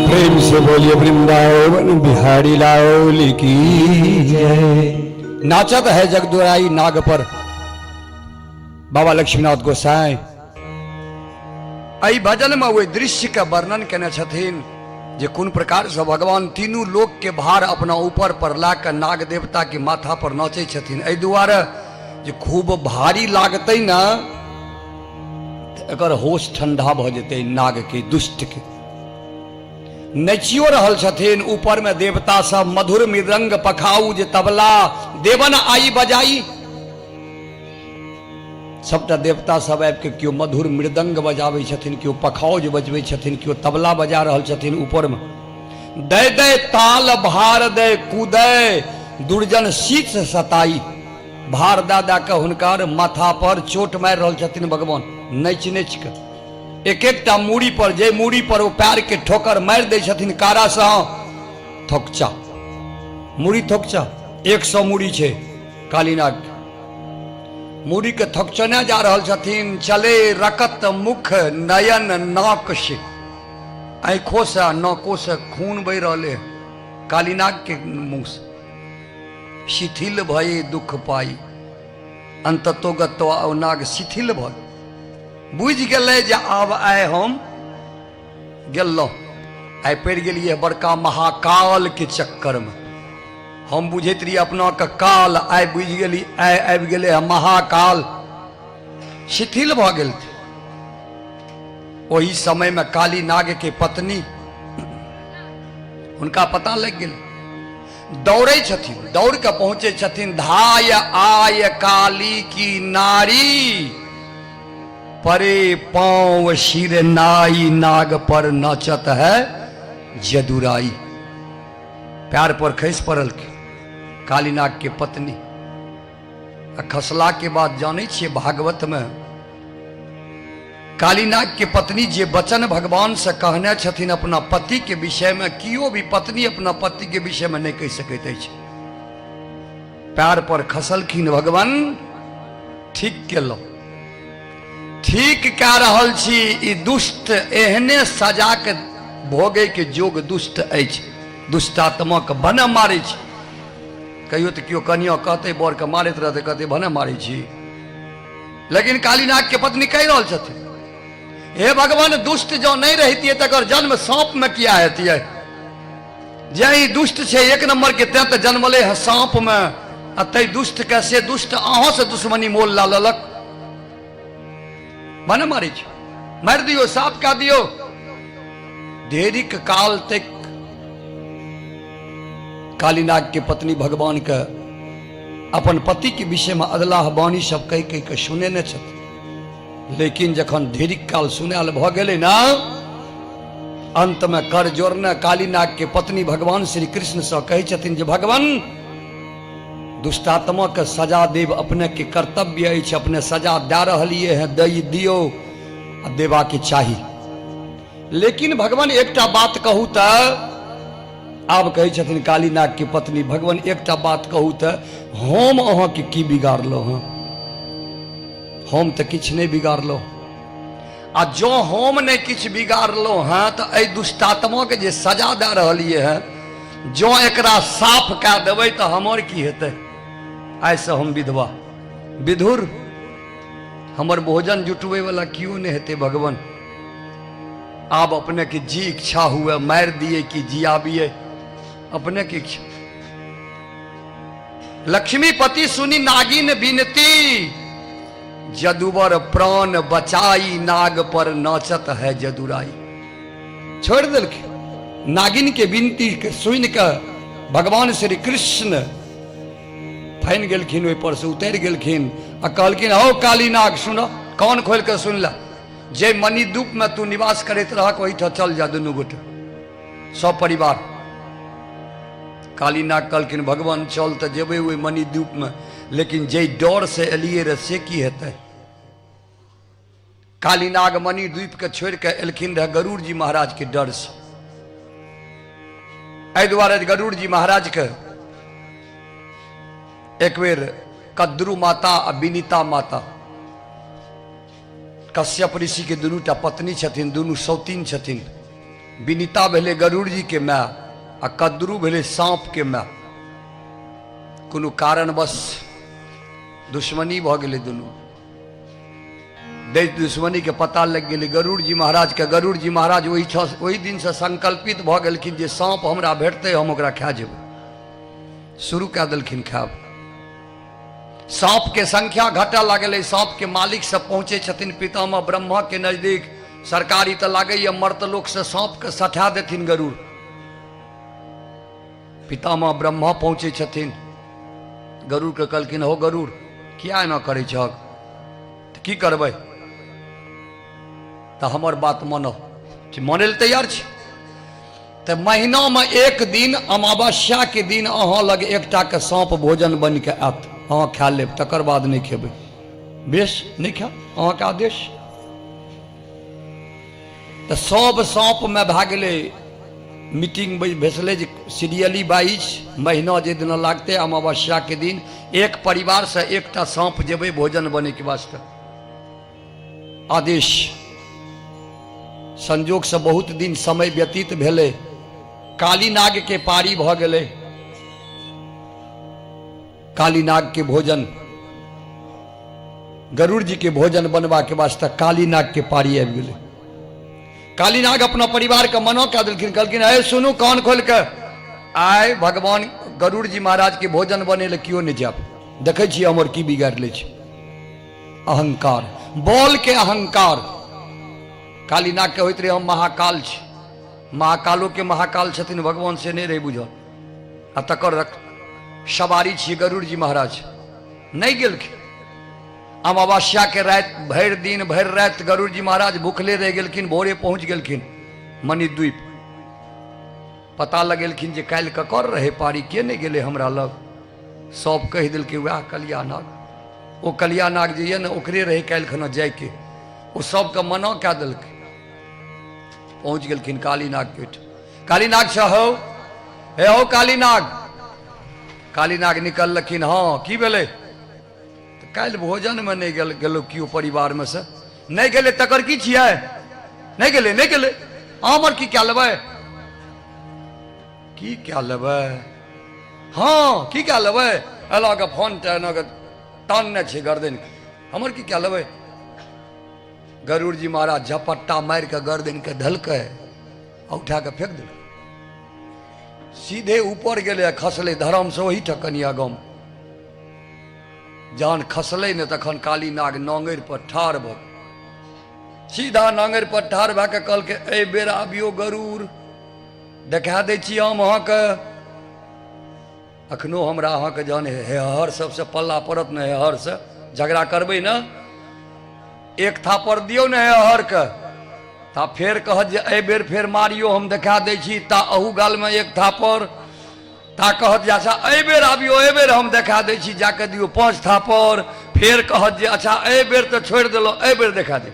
Speaker 3: प्रेम से बोलिए वृंदावन बिहारी लाल की जय।
Speaker 1: नाचत है जगदुराई नाग पर बाबा लक्ष्मीनाथ गोसाई आई भजन में वे दृश्य का वर्णन केने छथिन जे कोन प्रकार से भगवान तीनों लोक के भार अपना ऊपर पर लाकर नाग देवता के माथा पर नाचे छथिन। एहि दुआरे जे खूब भारी लागते ना एकर होश ठंडा भ जेते नाग के दुष्ट के नचियो रहल छथिन। ऊपर में देवता सब मधुर मृदंग पखाऊ जे तबला देवन आई बजाई सबटा देवता सब आबि के क्यों मधुर मृदंग बजाबै छथिन, क्यों पखाउज बजबै छथिन, क्यों तबला बजा रहल छथिन। ऊपर में दे दे ताल भार दे कूदे दुर्जन शीत सताई भार दादा के हुनकर माथा पर चोट मारि रहल छथिन भगवान नच नच के एक एकटा मूड़ी पर जे मूड़ी पर वो पैर के ठोकर मारि दै छथिन कारा से थोकचा मूड़ी थोकचा 100 मूड़ी छे कालीनाग मूड़ी के थकचने जा रहल छथिन। चले रकत मुख नयन नाक से आंखों से नाकों से खून बह रहे कालीनाग के मुंह से शिथिल भय दुख पाई अंततोगत नाग शिथिल भय बुझ गए जे आब आए हम गेलौं आइ पड़ गेलिए बड़का महाकाल के चक्कर में। हम बुझैत रही अपना के काल आइ बुझ गेली आइ आबि गेले महाकाल शिथिल भ गेल थे। वही समय में काली नाग के पत्नी उनका पता लग गेल दौड़े छथिन दौड़ के पहुंचे छथिन धाय आय काली की नारी परे पांव शिर नाई नाग पर नाचत है जदुराई पैर पर खस पड़ल के कालीनाग के पत्नी खसला के बाद जाने छे भागवत में कालीनाग के पत्नी जे वचन भगवान से कहने छथिन अपना पति के विषय में कियो भी पत्नी अपना पति के विषय में नहीं कह सकते पैर पर खसलखिन भगवान ठीक केलो ठीक कह रहल छी ई दुष्ट एहने सजा के भोगे के जोग दुष्ट अछि दुष्टात्मा के बने मारे छी कहियो तो क्यों कनिया कहते बर के मारत रहते कहते भने मारे छी लेकिन कालीनाग के पत्नी कह रहल छथिन हे भगवान दुष्ट जो नहीं रहती तकर जन्म सांप में किया हेती जे दुष्ट छे एक नंबर के तैं तो जन्मले है सांप में अतै दुष्ट कैसे दुष्ट अहों से दुश्मनी मोल ला ललक भने मारी छी मार दियो साफ का दियो देरिक काल तक कालीनाग के पत्नी भगवान के अपन पति के विषय में अदलाह बानी सब कह के सुने न छथिन लेकिन जखन ढेरिक काल सुनाल भ गेलै ना अंत में कर जोड़ने कालीनाग के पत्नी भगवान श्री कृष्ण से कहे छथिन जे भगवान दुष्टात्मा के सजा देव अपने के कर्तव्य अछि अपने सजा दे रहलिए हैं दई दियो आ देवा के चाही लेकिन भगवान एकटा बात कहू त आब कहे छथिन कालीनाग के पत्नी भगवान एकटा बात कहू त हम अहाँ के की बिगाड़लो हँ हम तो किछ नहीं बिगाड़लो आ जो हम नहीं किछ बिगाड़लो हैं तो ए दुष्टात्मा के जे सजा दे रहिए हैं जो एकरा साफ कर देवे तो हमर की हेते ऐसे हम विधवा विधुर हमर भोजन जुटवे वाला क्यों नहीं हेते भगवान आप अपने की जी इच्छा हुए मार दिए कि जियाबिए अपने की इच्छा लक्ष्मीपति सुनी नागिन बिनती जदुवर प्राण बचाई नाग पर नाचत है जदुराई छोड़ दिल नागिन के बिनती के सुन के भगवान श्री कृष्ण फैन गेलखिन ओहि पर से उतर गेलखिन आ कहलखिन हो काली नाग सुनो कान खोल के सुन ला जे मणिद्वीप में तू निवास करते रह वही चल जा दुनू गोटे सब परिवार काली नाग कहलखिन भगवान चल तो जेबे ओहि मणिद्वीप में लेकिन जे डर से एलिए रे से की हेतै काली नाग मणिद्वीप के छोड़ के एलखिन रहे गरुड़ जी महाराज के डर से एहि दुआरे गरुड़ जी महाराज के एक बेर कद्रू माता आ विनीता माता कश्यप ऋषि के दुनूटा पत्नी छथिन दुनू सौतीन छथिन विनीता भेले गरुड़ जी के माय आ कद्रू भेले सांप के माय कोनो कारणवश दुश्मनी भ गेलै दुनू देश दुश्मनी के पता लग गेलै गरुड़ जी महाराज के गरुड़ जी महाराज वही दिन से संकल्पित भ गेलखिन जे सांप हमरा भेटतै हम ओकरा खा जेबै शुरू कऽ देलखिन खाब सांप के संख्या घटै लागलै सांप के मालिक सब पहुंचे छथिन पितामह ब्रह्मा के नजदीक सरकारी तो लागैया मर्तलोक से सांप के सठा देथिन गरुड़ पितामह ब्रह्मा पहुंचे छथिन गरुड़ के कहलखिन हो गरुड़ किया एना करै छहक तऽ की करबै तऽ हमर बात मानो मानै लए तैयार छी तऽ महीना में एक दिन अमावस्या के दिन अहाँ लग एकटा के सांप भोजन बन के आयत अहाँ खा लेब तकर बाद नहीं खेबै बेश नहीं खा अहाँ के आदेश तऽ सब सांप में भए गेलै मीटिंग भेसले सीरियली 22 महीना जे दिन लागते अमावस्या के दिन एक परिवार से एकटा सांप जेबे भोजन बने के वास्ते आदेश संजोग से बहुत दिन समय व्यतीत भेले काली नाग के पारी भ गेले काली नाग के भोजन गरुड़ जी के भोजन बनवा के वास्ते काली नाग के पारी आबि गेले काली नाग अपना परिवार का मनो कह दिलखिन कहलखिन अरे सुनू कान खोल के आय भगवान गरुड़ जी महाराज के भोजन बने ले क्यों नहीं जाब देखे छी हमर की बिगाड़ ले छी अहंकार बोल के अहंकार काली नाग के होइत रहे हम महाकाल छी महाकालो के महाकाल छथिन भगवान से नहीं रही बुझल आ तकर सवारी छी गरुड़ जी महाराज नहीं गेलखिन अमावस्या के रात भर दिन भर रात गरुड़ जी महाराज भूखले रह गेलखिन भोरे पहुंच गेलखिन मणिद्वीप पता लगेलखिन जे काल्हि ककर रहे पारी के नहीं गेले हमरा लग सब कह दिल के वह कलिया नाग ओ कलिया नाग जे ये ना ओकरे रहे काल्हि खना जाय के ओ सबके मना कऽ देलकै पहुंच गेलखिन काली नाग के काली नाग से हो हे हो काली नाग निकलखिन हाँ की भेलै काल्हि भोजन में नहीं गेलो कियो परिवार में से नहीं गेले तकर की छियै नहीं गेले हमर की क्या लेबै हाँ की क्या लेबै एला के फोन तानने छै गर्दन हमर की क्या लेबै गरुड़ जी महाराज झपट्टा मार के गर्दन के धलकै उठा के फेंक दिल सीधे ऊपर गेले खसले धर्म से वही ठकनिया गाँव जहन खसले ने तखन काली नाग नांगेर पर ठाढ़ भ सीधा नांगेर पर ठाढ़ भए के कहलकै एहि बेर आबियो गरुड़ देखा दै छी हम अहाँके अखनो हमरा अहाँके जहन हेहर सबसे पल्ला पड़त ने हेहर से झगड़ा करबै ने एक थापर दियौ ने हेहर के ता फेर कहत जे एहि बेर फेर मारियो हम देखा दै छी ता अहू गाल में एक थापर ता कहत जे अच्छा एहि बेर आबियो एहि बेर हम देखा दै छी जाके दियौ 5 थापर फेर कहत जे अच्छा एहि बेर तो छोड़ देलो एहि बेर देखा दै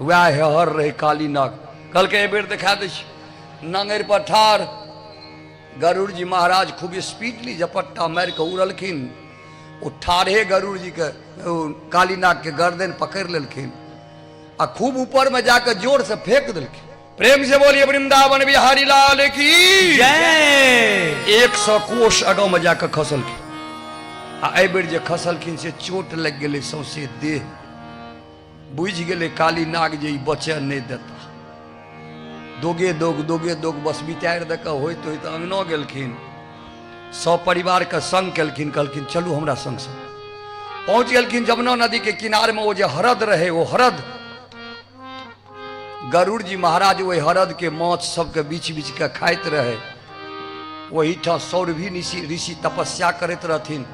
Speaker 1: वह हेहर रहे काली नाग कहलकै एहि बेर देखा दै छी नांगेर पर ठाढ़ गरुड़ जी महाराज खूब स्पीडली झपट्टा मार के उड़लखिन वो ठाढ़े गरुड़ जी के कालीनाग के गर्दन पकड़ लेलखिन आ खूब ऊपर में जाकर जोर से फेंक दिलखिन। प्रेम से बोलिए वृंदावन बिहारी लाल की
Speaker 2: जय।
Speaker 1: 100 कोस अगो में जाकर खसलखिन आ एहि बेर जे खसलखिन से चोट लग गेलै सौंसे देह, बुझ गेलै काली नाग जे ई बचे नहीं देता। दोगे दोग बस बिचार दे होइत होइत अंगनो गेलखिन, सब परिवार के संग केलखिन, कहलखिन चलू हमरा संग संग। पहुंच गेलखिन जमुना नदी के किनारे में, वो जे हरद रहे वो हरद गरुड़ जी महाराज वही हरद के माछ सबके बीच बीच के खाइत रहे। वही ठाम सौरभी ऋषि तपस्या करैत रहथिन।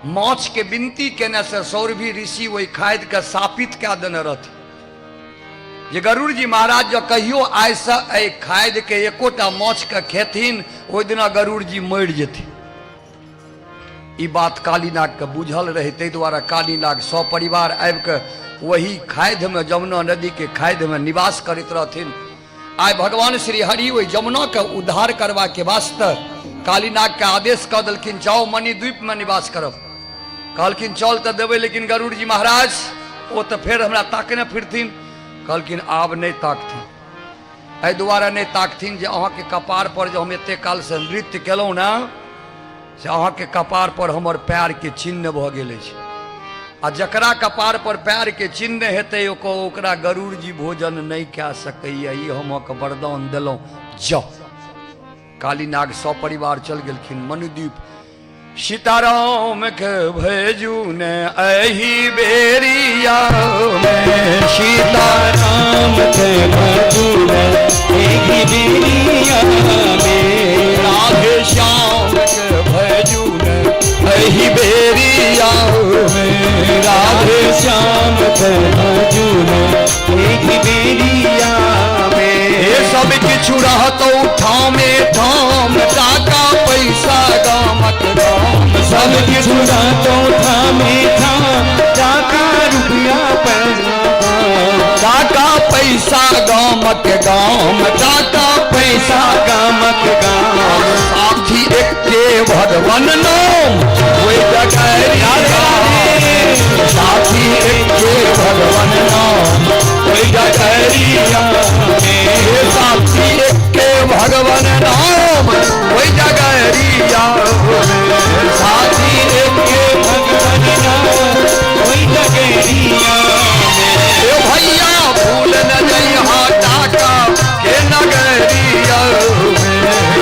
Speaker 1: माछ के विनती केने से सौरभी ऋषि वही खाद के सापित कऽ देने रहथिन जे गरुड़ जी महाराज जो कहियो आइ से एहि खाद के एकोटा माछ के खेथिन ओहि दिना गरुड़ जी मरि जेथिन। ई बात कालीनाग के बुझल रहे, ताहि दुआरे कालीनाग सौ परिवार आबि के वही खाद में जमुना नदी के खाद में निवास करैत रहथिन। आइ भगवान श्री हरि वही जमुना के उद्धार करवा के वास्ते कालीनाग के आदेश कऽ देलखिन, जाओ मणिद्वीप में निवास करब। कहलखिन चल तो देवे, लेकिन गरुड़ जी महाराज वो तो फिर हमरा ताकने फिरथिन। कहलखिन आब नहीं ताकथिन, एहि दुआरे नहीं ताकथिन जे अहाँ के कपार पर जो हम एते काल से नृत्य केलहुँ ना से अहाँ के कपार पर हमर पैर के चिन्ह भऽ गेल अछि। आ जकरा कपार पर पैर के चिन्ह हेतै ओकरा गरुड़ जी भोजन नहीं कऽ सकैया, ई हम अहाँके वरदान देलहुँ, जाओ। कालीनाग सौ परिवार चल गेलखिन मणिद्वीप। सीताराम के भेजू ने एही बेरिया में, सीताराम के भेजू ने एही बेरिया में, राधे श्याम के भेजू ने एही बेरिया में, राधे श्याम के भेजू ने एही बेरिया में। ये सब किछु रहतौ ठामे ठाम, टाका पैसा गामक गाम, सब किछु रहतौ ठामे ठाम, टाका रुपया पैसा टाका पैसा गामक गाम, टाका पैसा गामक गाम, साथी एके भगवन नाम ओहि जगह साथी एके भगवन नाम ओहि जगह साथी एके भगवन नाम ओहि जगह साथी एके भगवन नाम ओहि जगह भैया भूल न जइहा टाका के नगरिया,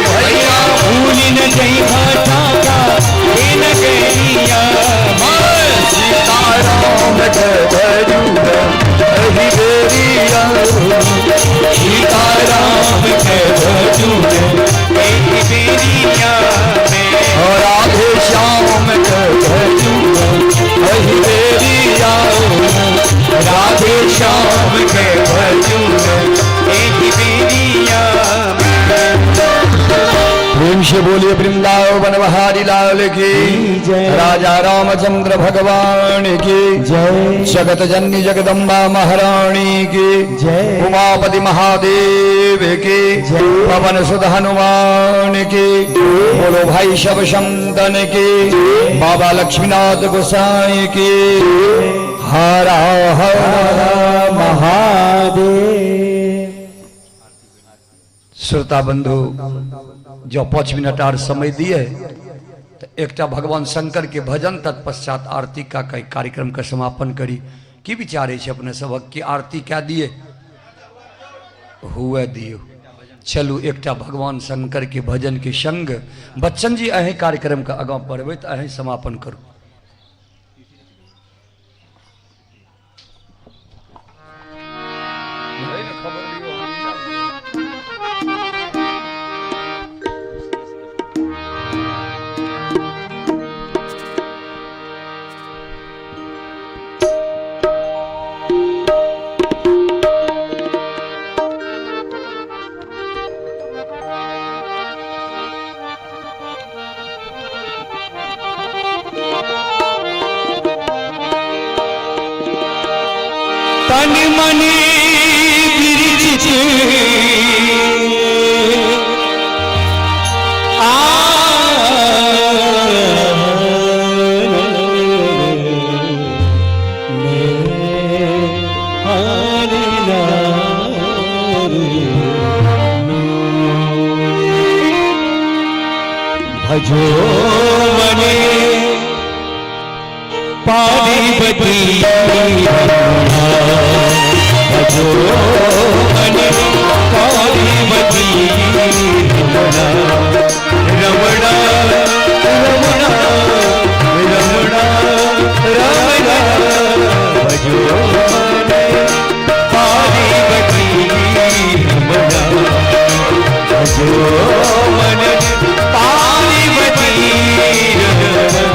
Speaker 1: भैया भूल न जइहा टाका के नगरिया। सीताराम के भजू एही बेरिया, सीताराम के भजू एही बेरिया में, राधे श्याम के भजू एही बेरिया, राधे श्याम के भजू एही बेरिया में। प्रेम से बोलिए वृंदावन बिहारी लाल की जय, राजा रामचंद्र भगवान की जय, जगत जननी जगदम्बा महारानी की जय, उमापति महादेव की जय, पवन सुत हनुमान की, बोलो भाई सब संतन की, बाबा लक्ष्मीनाथ गोसाई की, हर हर महादेव। श्रोता बंधु जो 5 मिनट और समय दिए तो एकटा भगवान शंकर के भजन तत्पश्चात आरती का कार्यक्रम का समापन करी। की विचारे छे अपने सबक की आरती क्या दिए हुए दियो। चलू एकटा भगवान शंकर के भजन के संग बच्चन जी अहें कार्यक्रम का आगाँ बढ़बे तो अहें समापन करू।
Speaker 3: तन मनी गिरिज
Speaker 2: भजो मने पार्वती भजो मने पार्वती रमणा रमणा रमणा रमणा रमणा भजो मने पार्वती रमणा भजो मने पार्वती रमणा।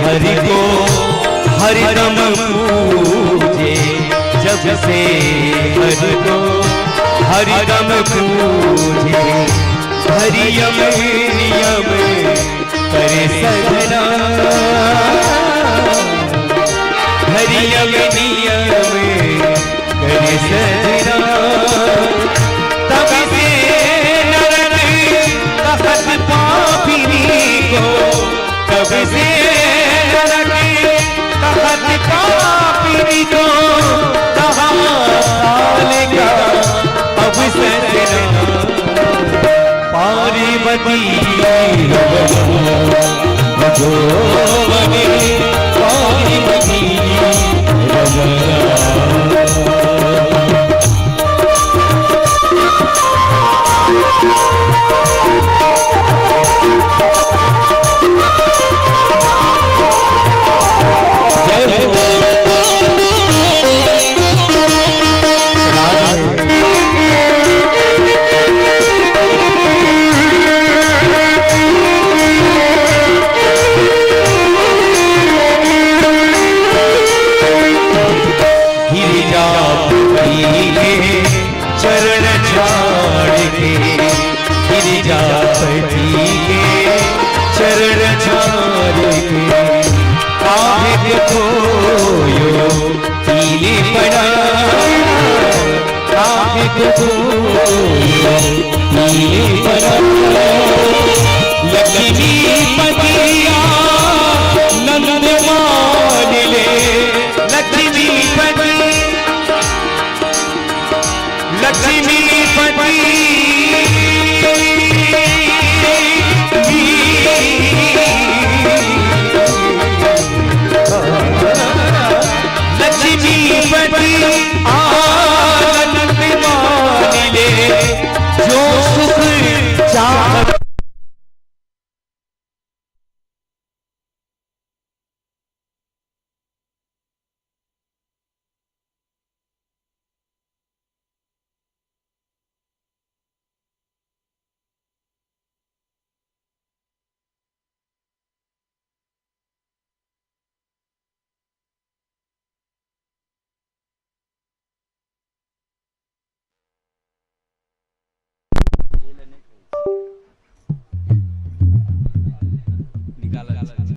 Speaker 4: हरि को हरिदम पूजे, जब से हरि को हरिदम पूजे, हरियम नियम करे सजना, हरियम नियम करे सजना, तब से नरक कहत पापिनी को, तब से नरक कहत पापिनी को, कहा साल का अवसर पार्वती भजो बने पार्वती रमणा झाड़ के गिरिजापति के चरण झाड़ के काहे खोयो पीले पड़ा काहे खोयो पीले पड़ा लक्ष्मी पतिया नंद मान ले लक्ष्मी पति लक्ष्मी पति लक्ष्मी पति आनंद मान ले जो सुख चाह